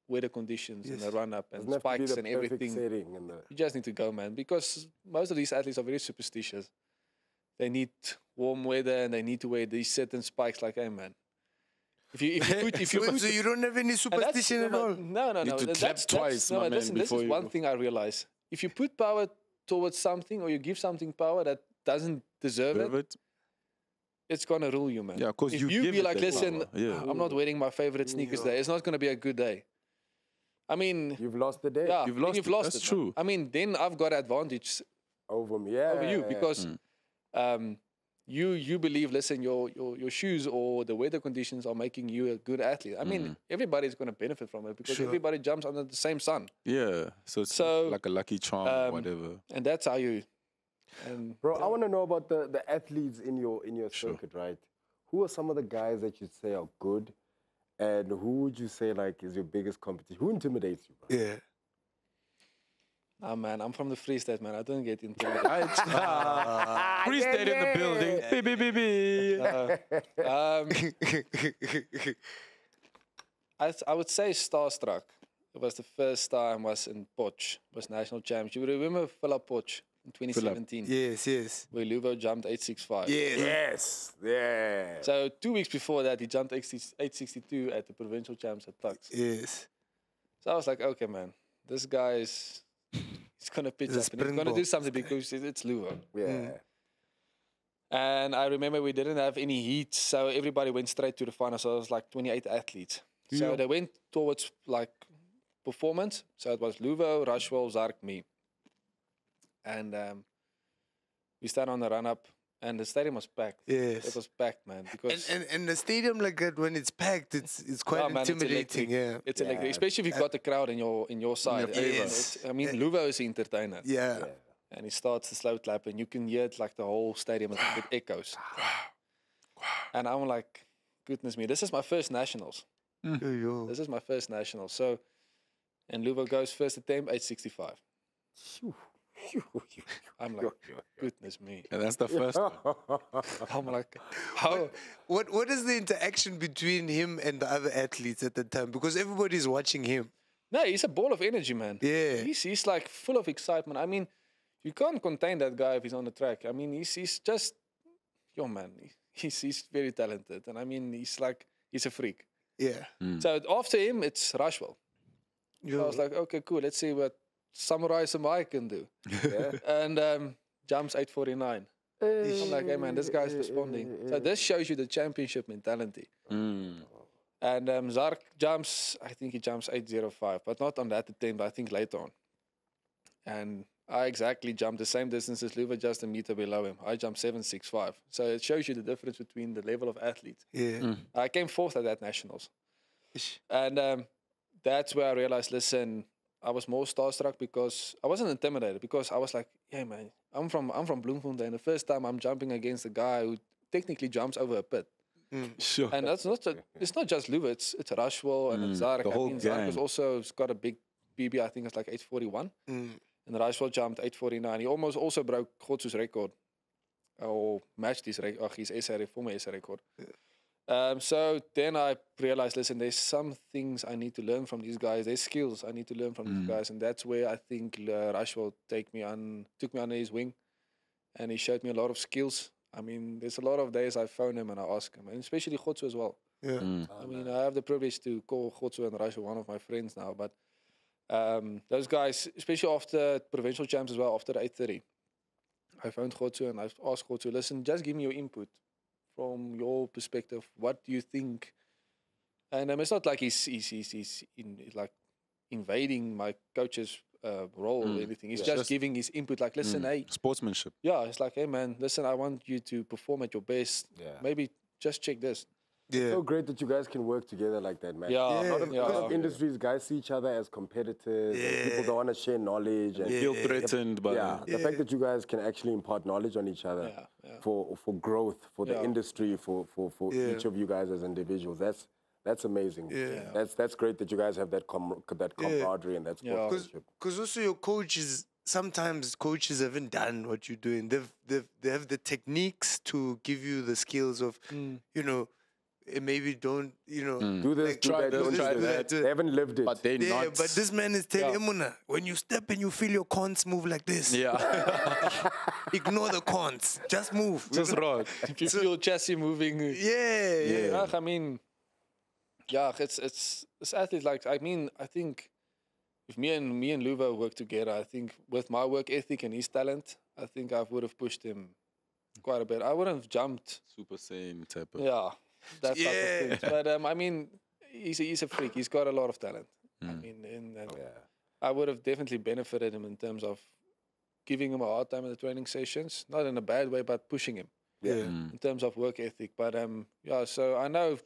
S3: weather conditions in the run up and
S1: Doesn't have to be
S3: spikes
S1: the
S3: and
S1: perfect
S3: everything.
S1: setting and the
S3: You just need to go, man, because most of these athletes are very superstitious. They need warm weather and they need to wear these certain spikes. Like, hey, man, if you put
S2: So you don't have any
S3: and that's-
S2: superstition at all?
S3: No.
S4: Need to clap twice,
S3: no,
S4: my man,
S3: listen, this
S4: before
S3: is
S4: you
S3: one
S4: go.
S3: thing I realize. If you put power towards something or you give something power that doesn't deserve
S4: Observe
S3: it,
S4: it.
S3: it's gonna rule you, man.
S4: Yeah, 'cause
S3: if
S4: you
S3: you
S4: give
S3: be
S4: it
S3: like,
S4: that
S3: listen,
S4: power. Yeah.
S3: I'm not wearing my favorite sneakers today. It's not gonna be a good day. I mean,
S1: you've lost the day
S3: yeah,
S4: You've
S3: then
S4: lost
S3: you've
S4: it.
S3: lost
S4: That's
S3: it. man.
S4: true.
S3: I mean, then I've got advantage
S1: over me. Yeah.
S3: over you because you believe, listen, your shoes or the weather conditions are making you a good athlete. I mean, everybody's going to benefit from it because everybody jumps under the same sun.
S4: Yeah. So it's
S3: So,
S4: like a lucky charm or whatever.
S3: And that's how you... And
S1: Bro, I want to know about the athletes in your circuit, right? Who are some of the guys that you'd say are good, and who would you say like is your biggest competition? Who intimidates you, bro?
S2: Yeah.
S3: Ah, man, I'm from the Free State, man. I don't get intimidated.
S4: Free State in the building.
S3: I would say starstruck. It was the first time was in Potch, was national champion. You remember Philip Potch in 2017?
S2: Yes.
S3: Where Luvo jumped 865.
S2: Yes.
S1: Yeah.
S3: So 2 weeks before that, he jumped 862 at the provincial champs at Tucks.
S2: Yes.
S3: So I was like, okay, man, this guy is he's gonna pitch
S2: He's a
S3: up and he's gonna do
S2: Springbok,
S3: something because it's Luvo.
S1: Yeah.
S3: And I remember we didn't have any heat, so everybody went straight to the final. So it was like 28 athletes. So they went towards like performance. So it was Luvo, Rashwell, Zark, me. And we started on the run up, and the stadium was packed.
S2: Yes.
S3: It was packed, man. Because
S2: And the stadium like that, when it's packed, it's quite
S3: yeah, man, it's
S2: intimidating.
S3: electric. It's electric, especially if you've got the crowd in your side.
S2: Yes.
S3: I mean, Luvo is an entertainer.
S2: Yeah.
S3: And he starts the slow clap, and you can hear it like the whole stadium. It echoes. And I'm like, goodness me, this is my first nationals.
S2: Yo.
S3: This is my first nationals. So, and Luvo goes first attempt, 865. I'm like, goodness me.
S4: And that's the first one.
S3: I'm like, how?
S2: What is the interaction between him and the other athletes at the time? Because everybody's watching him.
S3: No, he's a ball of energy, man.
S2: Yeah.
S3: He's like full of excitement. I mean, you can't contain that guy if he's on the track. I mean, he's just, yo, man, he's very talented. And I mean, he's a freak.
S2: Yeah.
S3: So after him, it's Rashwell. So I was like, okay, cool. Let's see what Samurai Samai can do. And jumps 849. I'm like, hey, man, this guy's responding. So this shows you the championship mentality. And Zark jumps, I think he jumps 805, but not on that attempt, but I think later on. And I exactly jumped the same distance as Luva, just a meter below him. I jumped 765. So it shows you the difference between the level of athletes.
S2: Yeah.
S3: I came fourth at that nationals. And that's where I realized, listen, I was more starstruck because I wasn't intimidated, because I was like, yeah, man, I'm from Bloemfontein. The first time I'm jumping against a guy who technically jumps over a pit.
S4: Sure.
S3: And that's not just, it's not just Luva, it's Rashwell and it's Zark.
S4: the whole
S3: I mean, Zark
S4: gang.
S3: has also got a big PB, I think it's like 841. And Rashwell jumped 849. He almost also broke Gotsu's record. or matched his SA former SA record. So then I realized, listen, there's some things I need to learn from these guys. There's skills I need to learn from these guys, and that's where I think Rashwell took me under his wing, and he showed me a lot of skills. I mean, there's a lot of days I phone him and I ask him, and especially Khotso as well.
S2: Yeah.
S3: I mean, I have the privilege to call Khotso and Rashwell one of my friends now, but those guys, especially after provincial champs as well, after 8:30, I phoned Khotso and I asked Khotso, listen, just give me your input from your perspective. What do you think? And it's not like he's like invading my coach's role or anything. He's just giving his input, like, listen, hey.
S4: Sportsmanship.
S3: Yeah, it's like, hey, man, listen, I want you to perform at your best.
S1: Yeah.
S3: Maybe just check this.
S2: Yeah.
S1: So great that you guys can work together like that, man.
S3: Yeah,
S1: A lot of industries, guys see each other as competitors. And people don't want to share knowledge and
S4: Feel threatened by
S1: the fact that you guys can actually impart knowledge on each other for growth, for the industry, for each of you guys as individuals. That's amazing.
S2: Yeah.
S1: That's great that you guys have that camaraderie and that sportsmanship.
S2: Because also your coaches, sometimes coaches haven't done what you're doing. They have the techniques to give you the skills of, you know, maybe don't, you know,
S1: do this, do that, don't
S2: try
S1: do
S2: that.
S1: that. They haven't lived it.
S4: But they're not.
S2: But this man is telling Emuna, when you step and you feel your cons move like this, ignore the cons, just move.
S4: Just rock.
S3: If you feel chassis moving.
S2: Yeah.
S3: I mean, it's athletes like, I mean, I think if me and Luva work together, I think with my work ethic and his talent, I think I would have pushed him quite a bit. I wouldn't have jumped.
S4: Super Saiyan type of.
S3: Yeah, that type of thing. But I mean, he's a freak. He's got a lot of talent. I mean, I would have definitely benefited him in terms of giving him a hard time in the training sessions, not in a bad way, but pushing him. In terms of work ethic. But so I know,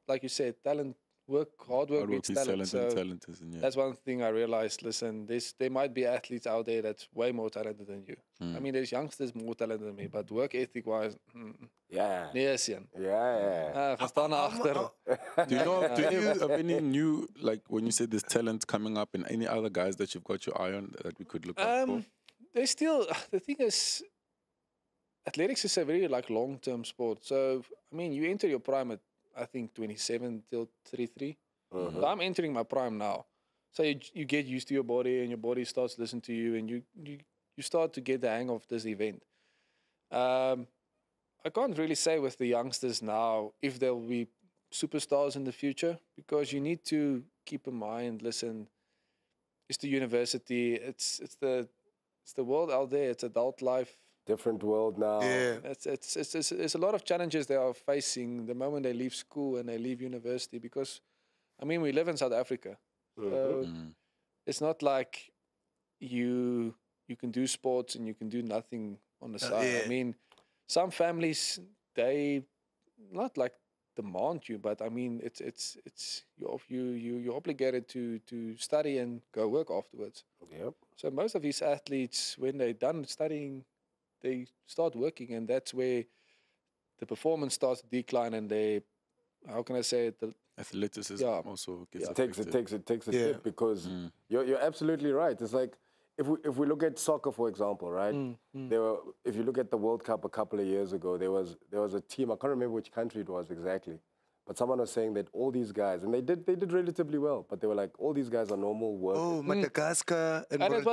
S3: like you said, hard work beats talent. So
S4: talent is,
S3: that's one thing I realized. Listen, there might be athletes out there that's way more talented than you. I mean, there's youngsters more talented than me, but work ethic wise, nee, Sian. Verstaan agter.
S4: Do you have any new, like when you say there's talent coming up, and any other guys that you've got your eye on that we could look out for?
S3: There's still, the thing is, athletics is a very like long-term sport. So, I mean, you enter your prime at, I think, 27 till 33. So I'm entering my prime now. So you get used to your body, and your body starts to listen to you, and you start to get the hang of this event. I can't really say with the youngsters now if they'll be superstars in the future, because you need to keep in mind, listen, it's the university, it's the world out there, it's adult life.
S1: Different world now.
S2: Yeah.
S3: It's a lot of challenges they are facing the moment they leave school and they leave university, because, I mean, we live in South Africa. So it's not like you can do sports and you can do nothing on the side. I mean, some families, they not like demand you, but I mean, you're obligated to study and go work afterwards.
S1: Yep.
S3: So most of these athletes, when they're done studying, they start working, and that's where the performance starts to decline, and they, how can I say it?
S4: Athleticism also gets
S1: It takes a dip, because you're absolutely right. It's like, if we look at soccer, for example, right? If you look at the World Cup a couple of years ago, there was a team, I can't remember which country it was exactly, but someone was saying that all these guys, and they did relatively well, but they were like, all these guys are normal workers.
S2: Oh, Madagascar and
S3: it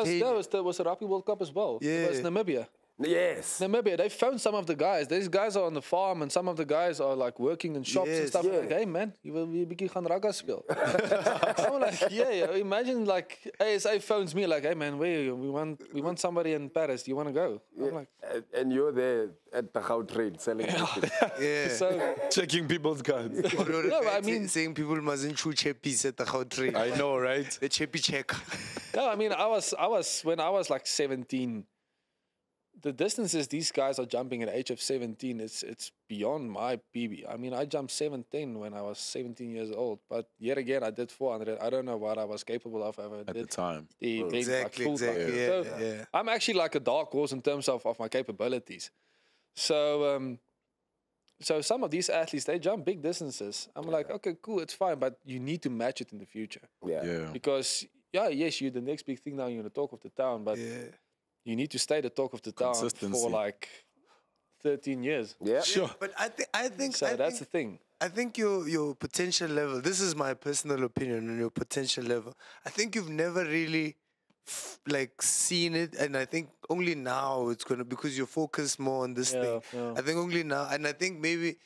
S3: was a Rugby World Cup as well.
S2: Yeah.
S3: It was Namibia.
S1: Yes.
S3: Namibia, they found some of the guys. These guys are on the farm, and some of the guys are like working in shops and stuff. Like, hey man, you will be gaan rugga speel. I'm like, imagine like ASA phones me like, hey man, we want somebody in Paris. Do you want to go? I'm like,
S1: and you're there at the Goud train selling tickets.
S3: So
S4: checking people's cards.
S3: no, I mean,
S2: saying people mustn't chew chappies at the Goud train.
S4: I know, right?
S2: The chappy check.
S3: no, I mean, I was when I was like 17. The distances these guys are jumping at the age of 17, it's beyond my PB. I mean, I jumped 710 when I was 17 years old, but yet again, I did 400. I don't know what I was capable of
S4: at the time.
S2: Exactly. Yeah.
S3: I'm actually like a dark horse in terms of my capabilities. So, so some of these athletes, they jump big distances. I'm like, okay, cool, it's fine, but you need to match it in the future.
S1: Yeah.
S3: Because, yes, you're the next big thing now, you're the talk of the town, but you need to stay the talk of the town for like 13 years.
S1: Yeah.
S4: Sure.
S2: But I think
S3: So that's the thing.
S2: I think your potential level, this is my personal opinion on your potential level. I think you've never really like seen it, and I think only now it's gonna, because you're focused more on this thing.
S3: Yeah.
S2: I think only now, and I think maybe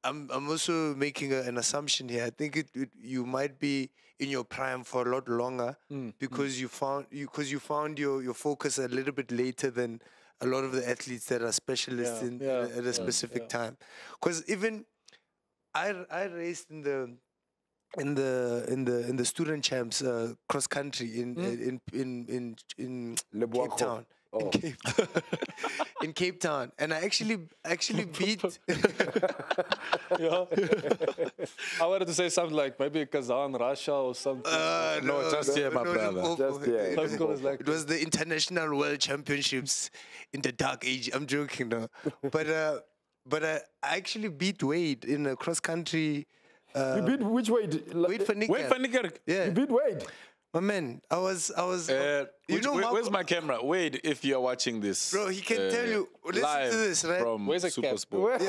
S2: I'm also making an assumption here. I think you might be in your prime for a lot longer because you found your focus a little bit later than a lot of the athletes that are specialists at a specific time. Because even I raced in the student champs cross country in Cape Town.
S1: Oh.
S2: In Cape Town, and I actually beat.
S3: Yeah. I wanted to say something like maybe Kazan, Russia, or something.
S4: No, just here, my brother.
S1: Just here.
S3: Local is like
S2: It was the International World Championships in the dark age. I'm joking though, but I actually beat Wade in a cross country.
S1: You beat which Wade?
S2: Wade van Niekerk. Yeah,
S1: You beat Wade.
S2: my man. I was. You know,
S4: where's my camera? Wade, if you're watching this.
S2: bro, he can tell you. Listen
S4: live
S2: to this, right?
S4: from
S3: Where's the cap?
S4: Supersport.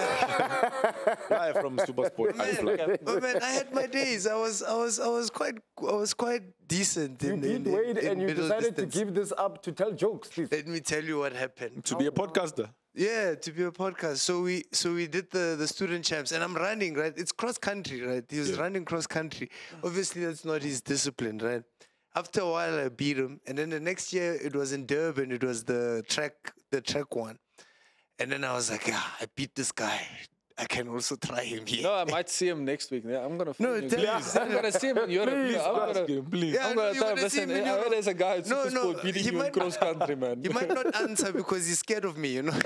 S4: Live from Supersport. Unplugged.
S2: But man, I had my days. I was quite decent.
S1: You beat Wade and you
S2: middle
S1: decided
S2: distance.
S1: to give this up to tell jokes, please.
S2: Let me tell you what happened.
S4: To be a podcaster.
S2: Yeah, to be a podcast. So we did the student champs, and I'm running, right? It's cross country, right? He was running cross country. Obviously, that's not his discipline, right? After a while, I beat him, and then the next year it was in Durban. It was the track one, and then I was like, yeah, I beat this guy. I can also try him here.
S3: No, I might see him next week. Yeah, I'm gonna.
S2: No,
S3: phone
S2: tell
S3: you.
S2: him.
S3: I'm gonna see him in Europe.
S1: Please,
S3: I'm gonna.
S4: Please.
S2: Yeah,
S3: I'm gonna
S2: you
S3: tell him,
S2: wanna see
S3: listen,
S2: him in
S3: I heard
S2: Europe?
S3: there's a guy at
S2: No,
S3: Supersport beating
S2: he
S3: you in
S2: might
S3: cross country, man.
S2: He might not answer because he's scared of me, you know.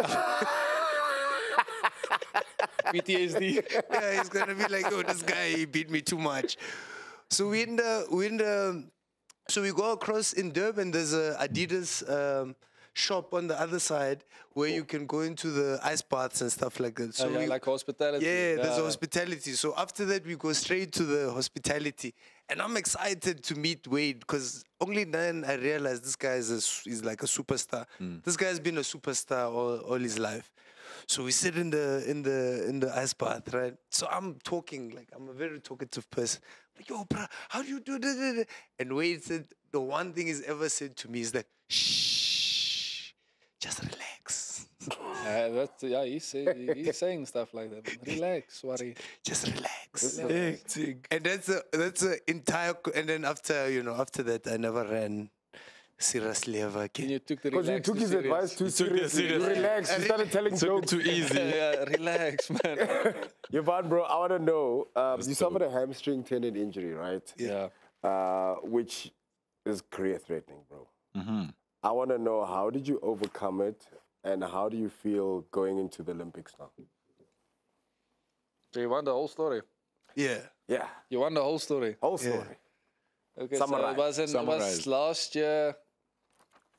S3: PTSD.
S2: Yeah, he's gonna be like, oh, this guy, he beat me too much. So we go across in Durban. There's a Adidas shop on the other side where you can go into the ice baths and stuff like that. So
S3: yeah, like hospitality.
S2: yeah, there's a hospitality. So after that, we go straight to the hospitality, and I'm excited to meet Wade because only then I realized this guy is like a superstar. This guy's been a superstar all his life. So we sit in the ice bath, right? So I'm talking, like I'm a very talkative person. Like, yo, bro, how do you do this? And Wade said, the one thing he's ever said to me is like, shh, just relax.
S3: He's saying stuff like that. Relax, worry.
S2: Just relax.
S4: Hectic.
S2: And that's a entire. And then after that, I never ran seriously ever
S3: And
S2: again.
S3: you took the
S1: Because you
S3: relax
S1: took
S3: too
S1: his
S3: serious.
S1: advice too
S4: You took it
S1: seriously. You
S4: serious.
S1: relaxed. You started telling jokes.
S4: Too easy.
S3: Yeah, relax, man.
S1: Jovan, bro, I want to know, you suffered a hamstring tendon injury, right?
S3: Yeah.
S1: Which is career-threatening, bro.
S4: Mm-hmm.
S1: I want to know, how did you overcome it, and how do you feel going into the Olympics now?
S3: So you want the whole story?
S2: Yeah.
S1: Yeah,
S3: You want the whole story?
S1: whole story.
S3: Okay,
S1: Summarize.
S3: so it was last year.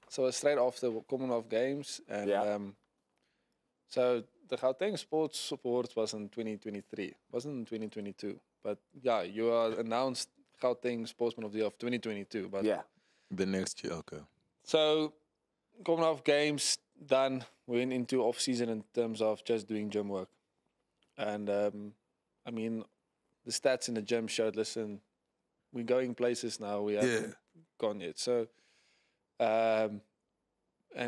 S3: So it was straight after the Commonwealth Games, and
S1: Yeah.
S3: so the Gauteng Sports Support was in 2023. Wasn't in 2022, but yeah, you are announced Gauteng Sportsman of the Year of 2022. But
S1: Yeah.
S4: The next year, okay.
S3: so Commonwealth Games done. We went into off season in terms of just doing gym work, and I mean, the stats in the gym showed. Listen, we're going places now. We haven't gone yet. So, and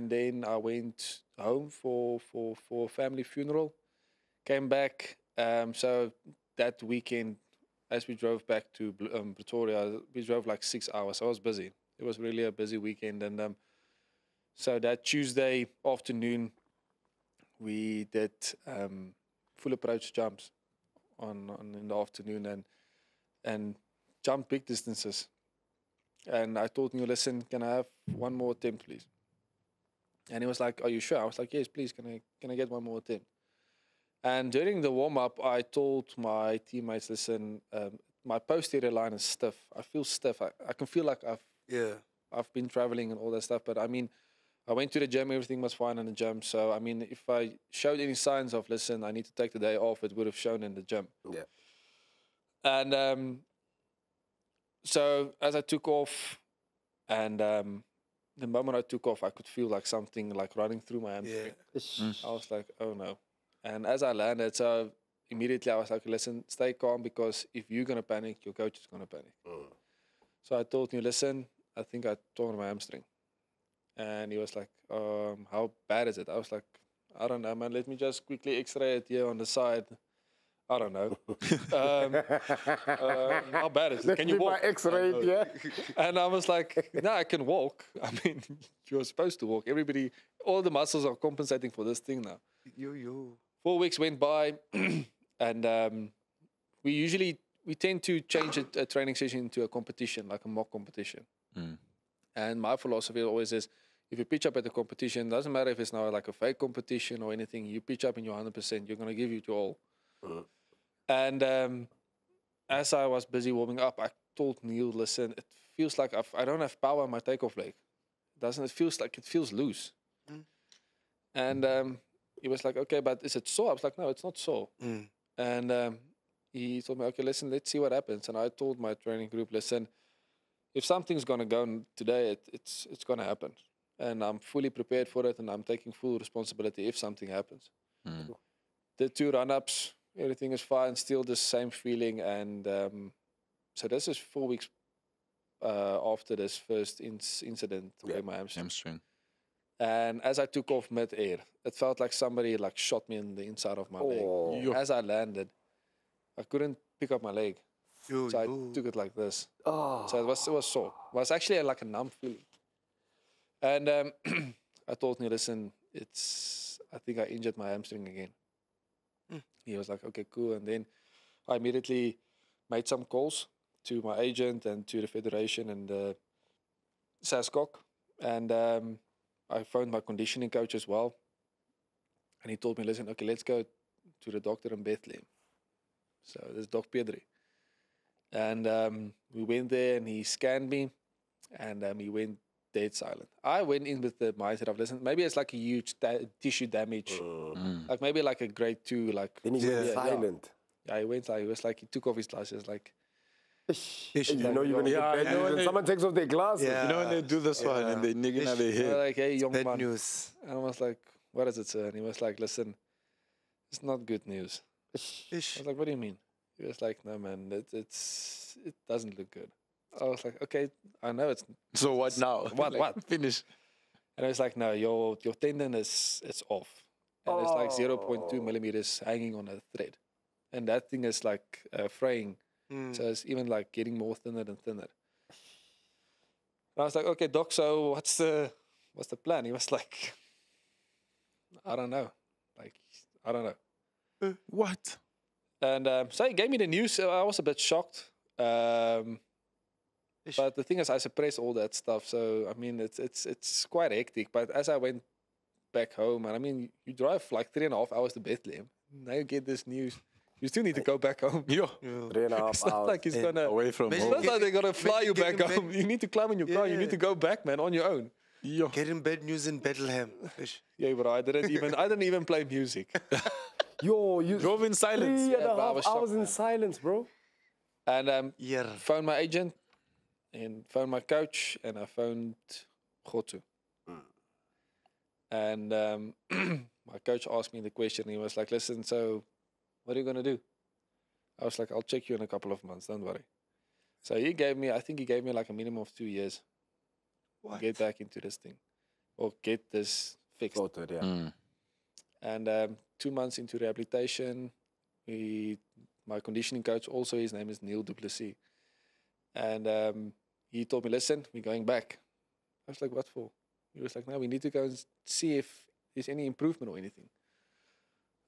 S3: then I went home for a family funeral. Came back. So that weekend, as we drove back to Pretoria, we drove like 6 hours. I was busy. It was really a busy weekend, and so that Tuesday afternoon, we did full approach jumps on in the afternoon and jump big distances. And I told him, listen, can I have one more attempt, please? And he was like, are you sure? I was like, yes, please. Can I get one more attempt? And during the warm up, I told my teammates, listen, my posterior line is stiff. I feel stiff. I can feel like I've been traveling and all that stuff. But I mean, I went to the gym, everything was fine in the gym. So, I mean, if I showed any signs of, listen, I need to take the day off, it would have shown in the gym.
S1: Yeah.
S3: And so as I took off and the moment I took off, I could feel like something like running through my hamstring. I was like, oh no. And as I landed, so immediately I was like, listen, stay calm, because if you're going to panic, your coach is going to panic. So I told him, listen, I think I torn my hamstring. And he was like, how bad is it? I was like, I don't know, man. Let me just quickly x-ray it here on the side. I don't know. How bad is it? Can you walk?
S1: X-ray, yeah.
S3: And I was like, no, I can walk. I mean, you're supposed to walk. Everybody, all the muscles are compensating for this thing now. 4 weeks went by, and we tend to change a training session into a competition, like a mock competition. And my philosophy always is, if you pitch up at the competition, doesn't matter if it's now like a fake competition or anything, you pitch up in your 100%, you're going to give it your all. And as I was busy warming up, I told Neil, listen, it feels like I don't have power on my takeoff leg. It feels like it feels loose. And he was like, okay, but is it sore? I was like, no, it's not sore. And he told me, okay, listen, let's see what happens. And I told my training group, listen, if something's going to go today, it's going to happen. And I'm fully prepared for it, and I'm taking full responsibility if something happens. The 2 run-ups, everything is fine, still the same feeling. And so this is 4 weeks after this first incident with my hamstring. And as I took off mid-air, it felt like somebody like shot me in the inside of my leg. As I landed, I couldn't pick up my leg. So I took it like this. So it was sore. It was actually like a numb feeling. And I told him, listen, I think I injured my hamstring again. He was like, okay, cool. And then I immediately made some calls to my agent and to the federation and the SASCOC. And I phoned my conditioning coach as well. And he told me, listen, okay, let's go to the doctor in Bethlehem. So this is Doc Pedri. And we went there, and he scanned me, and he went dead silent. I went in with the mindset of, listen, maybe it's like a huge tissue damage, like maybe like a grade 2, like.
S1: Then he went silent.
S3: Yeah, he went like, he was like, he took off his glasses, like.
S1: You know you're gonna get bad news when someone takes off their glasses.
S4: You know when they do this one and they nigging out their head.
S3: Like, hey, young
S2: Bad
S3: man.
S2: news.
S3: And I was like, what is it, sir? And he was like, listen, it's not good news. I was like, what do you mean? He was like, no, man, it doesn't look good. I was like, okay, I know it's.
S4: So what now?
S3: What? Finish. And I was like, no, your tendon it's off. And it's like 0.2 millimeters hanging on a thread. And that thing is like fraying. So it's even like getting more thinner and thinner. And I was like, okay, doc, so what's the plan? He was like, I don't know. Like, I don't know.
S4: What?
S3: And so he gave me the news. I was a bit shocked. But the thing is, I suppressed all that stuff. So, I mean, it's quite hectic. But as I went back home, and I mean, you drive like 3.5 hours to Bethlehem. Now you get this news. You still need to go back home.
S1: 3.5 hours.
S3: It's not like he's going to...
S4: Away from
S3: It's
S4: home.
S3: not like they're going to fly you back home. You need to climb in your car. You need to go back, man, on your own.
S2: Getting bad news in Bethlehem.
S3: Yeah, bro, I didn't even play music.
S1: You
S4: drove in silence.
S1: 3.5 hours in silence, bro.
S3: And phoned my agent and phoned my coach, and I phoned Gotu. And my coach asked me the question. He was like, listen, so what are you going to do? I was like, I'll check you in a couple of months. Don't worry. So I think he gave me like a minimum of 2 years to get back into this thing or get this fixed. And 2 months into rehabilitation, my conditioning coach, also his name is Neil Duplessis. And he told me, listen, we're going back. I was like, what for? He was like, no, we need to go and see if there's any improvement or anything.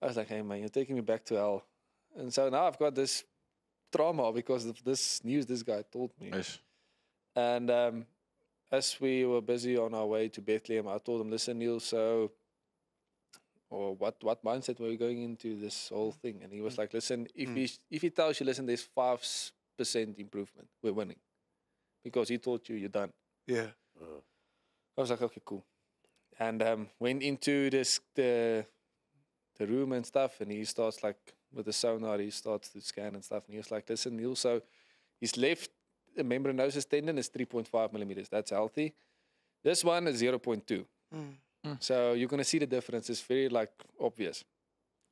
S3: I was like, hey, man, you're taking me back to hell. And so now I've got this trauma because of this news this guy told me.
S4: Yes.
S3: And as we were busy on our way to Bethlehem, I told him, listen, Neil, so... or what mindset were you going into this whole thing? And he was like, listen, if he tells you, listen, there's 5% improvement, we're winning. Because he told you, you're done.
S2: Yeah.
S3: I was like, okay, cool. And went into the room and stuff, and he starts like, with the sonar, he starts to scan and stuff. And he was like, listen, Neil, so his left membranosus tendon is 3.5 millimeters. That's healthy. This one is 0.2. So you're going to see the difference. It's very like obvious.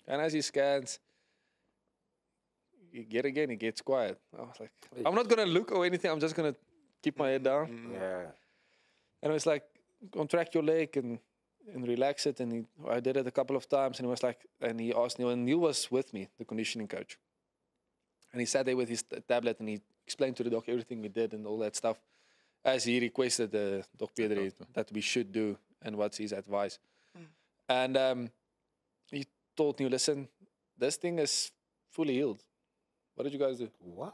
S3: And as he scans, he gets quiet. I was like, I'm not going to look or anything. I'm just going to keep my head down.
S1: Yeah.
S3: And it was like, contract your leg and relax it. And I did it a couple of times. And he was like, and he asked Neil, and Neil was with me, the conditioning coach. And he sat there with his tablet and he explained to the doc everything we did and all that stuff, as he requested the Doc Pedri that we should do and what's his advice. And he told me, listen, this thing is fully healed. What did you guys do?
S1: What?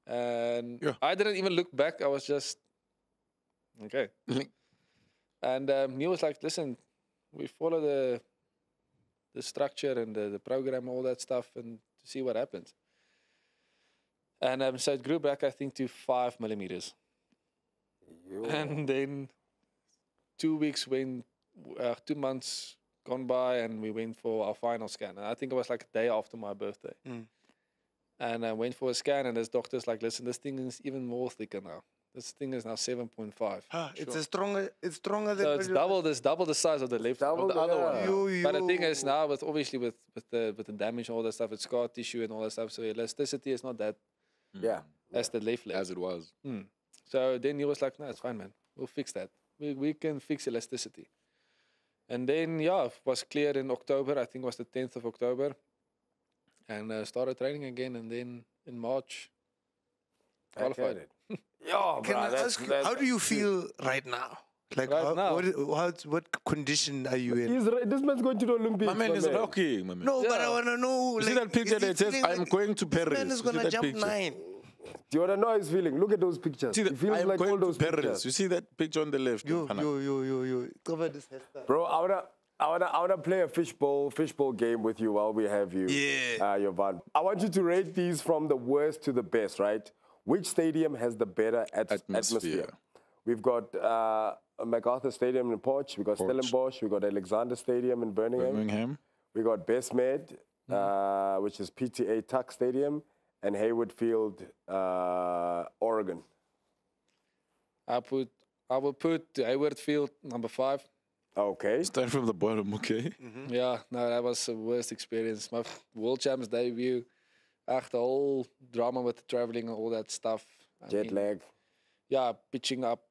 S3: And I didn't even look back. I was just, okay. And Neil was like, listen, we follow the structure and the program, all that stuff, and to see what happens. And so it grew back, I think, to 5 millimeters. And then 2 weeks went, 2 months gone by, and we went for our final scan. And I think it was like a day after my birthday. And I went for a scan, and this doctor's like, listen, this thing is even more thicker now. This thing is now 7.5.
S2: It's stronger than...
S3: So it's double the size of the left, of the other one. But the thing is now, with the damage and all that stuff, it's scar tissue and all that stuff, so elasticity is not that as the left leg.
S4: As it was.
S3: So then he was like, no, it's fine, man. We'll fix that. We can fix elasticity. And then, it was cleared in October. I think it was the 10th of October. And started training again. And then in March, qualified.
S2: Can I ask you, how do you feel right now? Like,
S3: now?
S2: What condition are you in?
S1: This man's going to the Olympics.
S4: My man is rocking. My man.
S2: No, but I want to know.
S4: You see that picture that says, I'm going to Paris?
S2: This man is going to jump 9.
S1: Do you want to know how he's feeling? Look at those pictures.
S4: See
S1: He feels
S4: I'm
S1: like
S4: going
S1: all those
S4: to Paris.
S1: pictures.
S4: You see that picture on the left?
S2: Yo. Cover this hairstyle.
S1: Bro, I wanna play a fishbowl game with you while we have you.
S2: Yeah.
S1: Jovan. I want you to rate these from the worst to the best, right? Which stadium has the better atmosphere? We've got MacArthur Stadium in Potch. We've got Stellenbosch. We've got Alexander Stadium in Birmingham. We got Bestmed, which is PTA Tuck Stadium, and Hayward Field, Oregon.
S3: I will put Hayward Field number 5.
S1: Okay.
S4: Start from the bottom, okay?
S3: Yeah, no, that was the worst experience. My World Champs debut, the whole drama with the traveling and all that stuff.
S1: Jet lag.
S3: Yeah, pitching up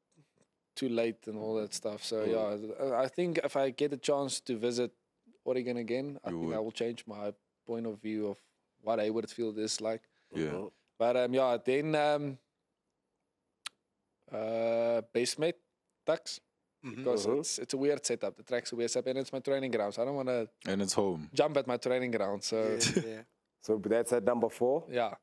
S3: too late and all that stuff. So, I think if I get a chance to visit Oregon again, I think I will change my point of view of what Hayward Field is like.
S4: Yeah.
S3: But, then Bestmed Tucks. Because it's a weird setup. The track's a weird setup, and it's my training ground. So I don't want to.
S4: And it's home.
S3: Jump at my training ground. So
S1: So that's at number 4.
S3: Yeah.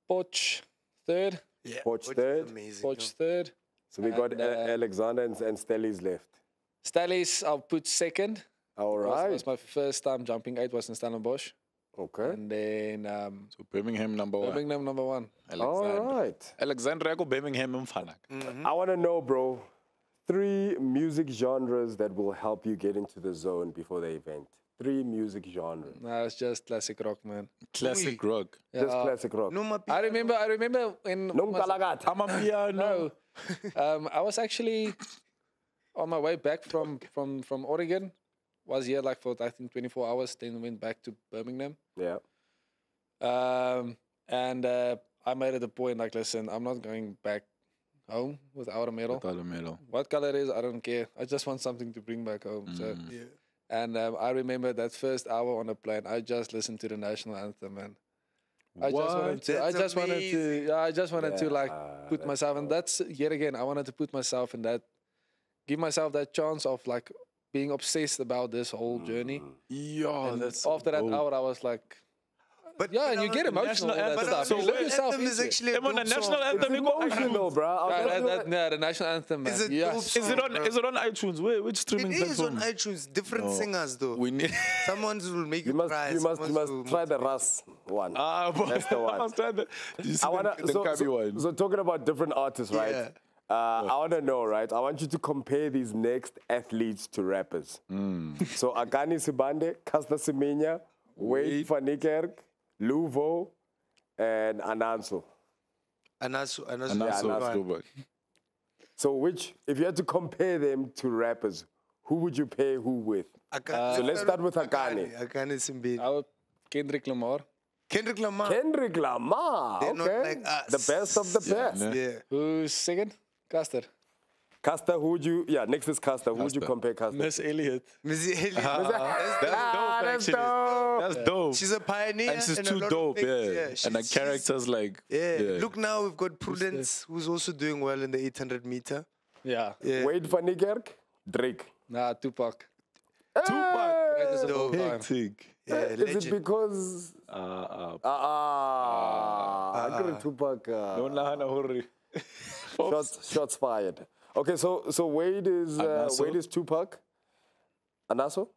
S3: Potch 3rd.
S2: Yeah.
S1: Potch 3rd.
S2: Amazing.
S3: Potch 3rd.
S1: So we got Alexander and Stellies left.
S3: Stellies, I'll put 2nd.
S1: All right.
S3: It was my first time jumping 8 was in Stellenbosch.
S1: Okay.
S3: And then
S4: So Birmingham number 1.
S3: Birmingham number 1.
S1: All right.
S4: Alexander, I go Birmingham and
S1: I want to know, bro, 3 music genres that will help you get into the zone before the event. 3 music genres.
S3: No, it's just classic rock, man.
S4: Classic rock.
S1: Just classic rock.
S2: No,
S3: I remember when
S1: No Kalagata.
S4: I'm a piano.
S3: I was actually on my way back from Oregon. Was here like for I think 24 hours. Then went back to Birmingham.
S1: Yeah.
S3: And I made it a point like, listen, I'm not going back home without a medal.
S4: Without a medal.
S3: What color it is, I don't care. I just want something to bring back home. So and I remember that first hour on the plane. I just listened to the national anthem, man. I just wanted to like put myself, and that's yet again. I wanted to put myself in that, give myself that chance of like being obsessed about this whole journey.
S4: Yeah, that's
S3: after that hour, I was like, but yeah, and you get emotional. So
S2: the anthem is actually a
S4: the national anthem.
S1: Emotional, bro.
S3: The national anthem, man.
S2: Is
S4: it on iTunes? Which streaming
S2: platform? It is on
S4: platform?
S2: iTunes. Different singers, though.
S4: We need.
S2: Someone will make you cry.
S1: You must try the Ras one. That's the one.
S4: I must try
S1: So talking about different artists, right?
S2: Yeah.
S1: I want to know, right? I want you to compare these next athletes to rappers. So Akani Sibande, Caster Semenya, Wade van Niekerk, Luvo, and Ananso.
S2: Anasu.
S4: Throwback.
S1: So if you had to compare them to rappers, who would you pair who with? So let's start with Akani.
S2: Akani Simbini.
S3: Our Kendrick Lamar.
S2: Kendrick Lamar.
S1: Kendrick Lamar.
S2: They're
S1: Okay.
S2: not like us.
S1: The best of the best.
S2: Yeah.
S3: Who's second? Caster.
S1: Custer, who would you... Yeah, next is Custer. Who would you compare Custer?
S3: Miss Elliott.
S2: Missy Elliott.
S1: That's dope.
S4: That's dope.
S2: She's a pioneer.
S4: And she's
S2: in a
S4: too
S2: lot of
S4: dope,
S2: things.
S4: yeah. And the character's like...
S2: Yeah. Look now, we've got Prudence, who's also doing well in the 800 meter.
S3: Yeah.
S1: Wade van Niekerk? Drake.
S3: Nah, Tupac.
S1: Tupac.
S3: Greatest of all time.
S4: Hectic.
S2: Yeah,
S1: Is
S2: legend.
S1: it because... I couldn't Tupac...
S4: Don't lahana hurry.
S1: shots fired. Okay, so Wade is Tupac. Anaso?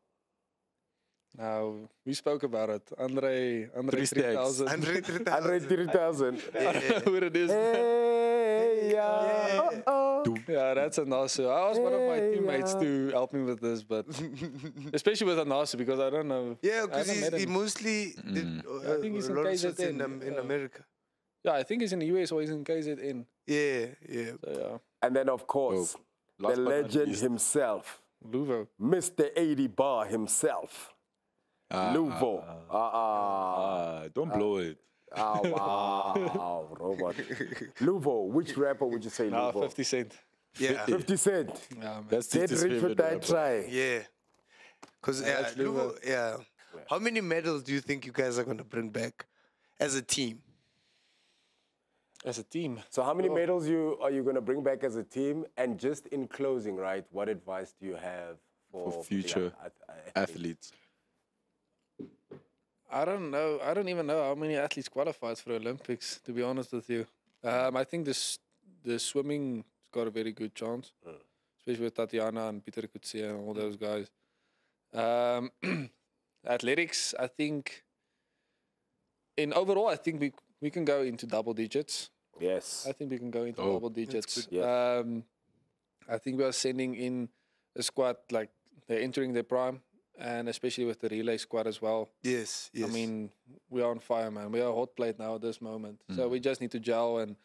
S3: Now, we spoke about it. Andre 3000.
S2: Andre 3000.
S1: Andre 3000.
S3: I don't know who it is.
S1: Hey, yeah.
S3: Yeah, that's Anasu. I asked one of my teammates to help me with this, but especially with Anasu because I don't know.
S2: Yeah,
S3: I
S2: because
S3: haven't met
S2: he
S3: him.
S2: mostly did
S3: I think he's
S2: a
S3: in
S2: lot of shots
S3: KZN.
S2: in America.
S3: Yeah, I think he's in the US or he's in KZN.
S2: Yeah.
S3: So, yeah.
S1: And then, of course,
S4: Last
S1: the
S4: but not
S1: legend
S4: least.
S1: himself,
S3: Luvo.
S1: Mr. 80 Bar himself, Luvo.
S4: Don't blow it.
S1: Wow, Robert. Luvo, which rapper would you say
S3: Nah,
S1: Luvo?
S3: 50 Cent.
S2: Yeah.
S1: 50 Cent.
S3: Yeah, man.
S4: That's
S1: Get
S4: Titi's
S1: rich with
S4: favorite
S1: that
S4: rapper.
S1: try.
S2: Yeah. Because, how many medals do you think you guys are going to bring back as a team?
S3: As a team.
S1: So how many medals are you going to bring back as a team? And just in closing, right, what advice do you have for
S4: future athletes?
S3: I don't know. I don't even know how many athletes qualified for the Olympics, to be honest with you. I think the swimming's got a very good chance, especially with Tatiana and Peter Kutsia and all those guys. Athletics, I think, overall, I think we can go into double digits.
S1: Yes.
S3: I think we can go into double digits.
S1: Yeah.
S3: I think we are sending in a squad like they're entering their prime, and especially with the relay squad as well.
S2: Yes.
S3: I mean, we are on fire, man. We are a hot plate now at this moment. So we just need to gel. And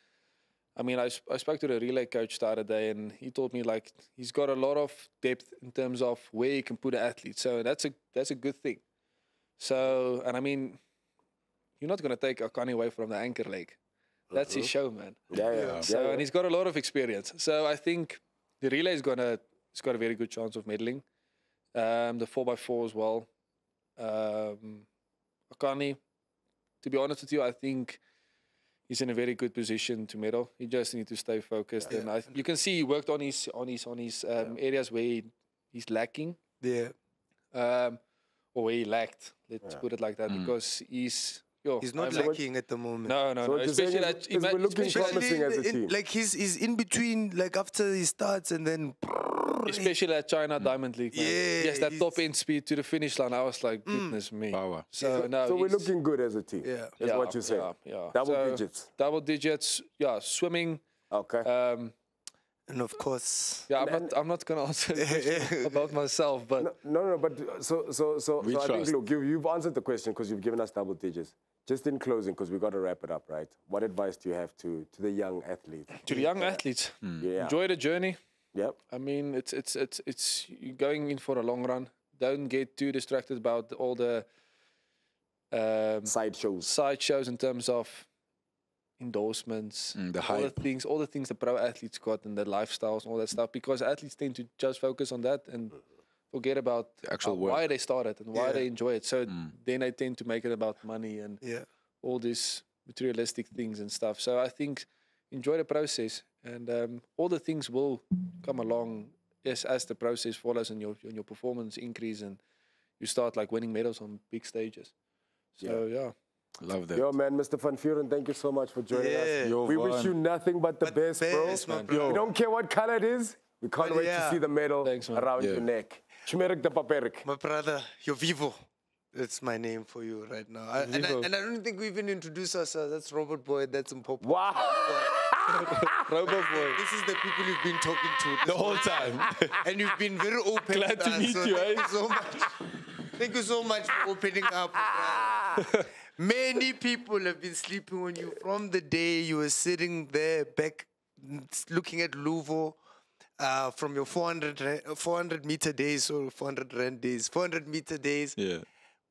S3: I mean, I spoke to the relay coach the other day, and he told me like he's got a lot of depth in terms of where he can put an athlete. So that's a good thing. So, and I mean, you're not going to take Akani away from the anchor leg. That's his show, man.
S1: Yeah.
S3: So, and he's got a lot of experience. So I think the relay it's got a very good chance of medaling. The 4x4 as well. Akani, to be honest with you, I think he's in a very good position to medal. He just needs to stay focused, and you can see he worked on his areas where he's lacking.
S1: Yeah.
S3: Or where he lacked. Let's put it like that, because he's
S2: not lacking at the moment.
S3: No.
S1: So
S3: Especially that,
S1: we're looking promising as a team.
S2: Like he's in between, like after he starts and then.
S3: Especially at China Diamond League. Man.
S2: Yeah,
S3: Yes, that top end speed to the finish line. I was like, goodness me.
S4: Power.
S3: So now
S1: we're looking good as a team.
S2: Yeah.
S1: That's what you said.
S3: Yeah.
S1: Double
S3: So,
S1: digits.
S3: Double digits. Yeah, swimming.
S1: Okay.
S2: And of course.
S3: Yeah, I'm not gonna answer the question about myself, but
S1: No, but so I think, look, you've answered the question because you've given us double digits. Just in closing, because we've got to wrap it up, right? What advice do you have to the young athletes?
S3: to the young athletes,
S1: Yeah.
S3: enjoy the journey.
S1: Yep.
S3: I mean, it's you're going in for a long run. Don't get too distracted about all the
S1: Side shows
S3: in terms of endorsements,
S4: the
S3: all
S4: hype.
S3: the things the pro athletes got and the lifestyles and all that stuff. Because athletes tend to just focus on that and forget about
S4: The actual work.
S3: why they started and why they enjoy it. So then they tend to make it about money and all these materialistic things and stuff. So I think enjoy the process, and all the things will come along as the process follows and your performance increase and you start like winning medals on big stages. So
S4: Love that.
S1: Yo, man, Mr. Van Vuuren, thank you so much for joining us.
S4: Yo,
S1: We wish
S4: Van.
S1: you nothing but the best, bro.
S2: bro.
S1: We don't care what color it is. We can't wait to see the medal
S3: Thanks, man.
S1: around your neck. Chmerik de paperik.
S2: My brother, you're vivo. That's my name for you right now. And I don't think we even introduced ourselves. That's Robert Boyd. That's Mpho Popps.
S1: Wow.
S3: Robot boy.
S2: This is the people you've been talking to
S4: The whole time.
S2: and you've been very open.
S3: Glad
S2: with
S3: to
S2: us,
S3: meet
S2: so
S3: you,
S2: Thank
S3: eh?
S2: you so much. Thank you so much for opening up. Many people have been sleeping on you from the day you were sitting there back looking at Luvo from your 400 meter days or 400 rand days, 400 meter days.
S4: Yeah.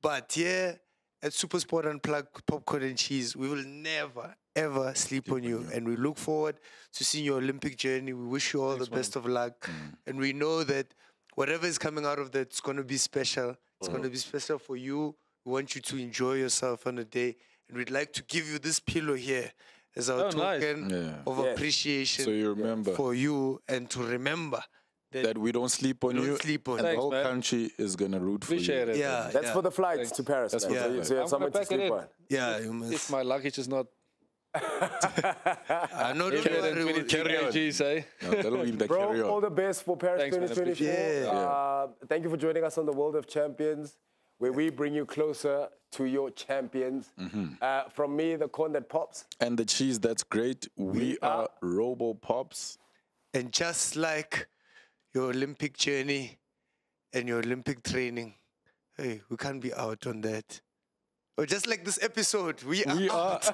S2: But here at Super Sport Unplugged, Popcorn and Cheese, we will never, ever sleep on you. And we look forward to seeing your Olympic journey. We wish you all the best of luck. And we know that whatever is coming out of that, it's going to be special. It's going to be special for you. We want you to enjoy yourself on the day. And we'd like to give you this pillow here as our token of appreciation
S4: So you remember
S2: for you, and to remember
S4: that we don't sleep on you. And the whole country is going to root for you.
S3: Appreciate it.
S2: Yeah,
S1: That's for the flights to Paris.
S4: That's
S1: man.
S4: for the
S1: So you have someone to
S3: pack it
S1: sleep
S3: in.
S1: on.
S2: Yeah, you must.
S3: If my luggage is not
S2: I know
S3: heavier than 20 kgs, eh?
S4: No, that'll be the
S1: Bro,
S4: carry
S1: all
S4: on.
S1: the best for Paris
S3: Thanks, man.
S1: 2024.
S2: Yeah.
S1: Thank you for joining us on the World of Champions, where we bring you closer to your champions. From me, the corn that pops.
S4: And the cheese, that's great. We are Mpho Popps.
S2: And just like your Olympic journey and your Olympic training, hey, we can't be out on that. Or just like this episode, we are out.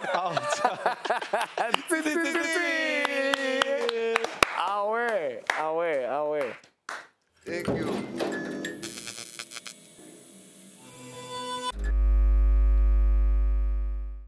S1: Away.
S2: Thank you.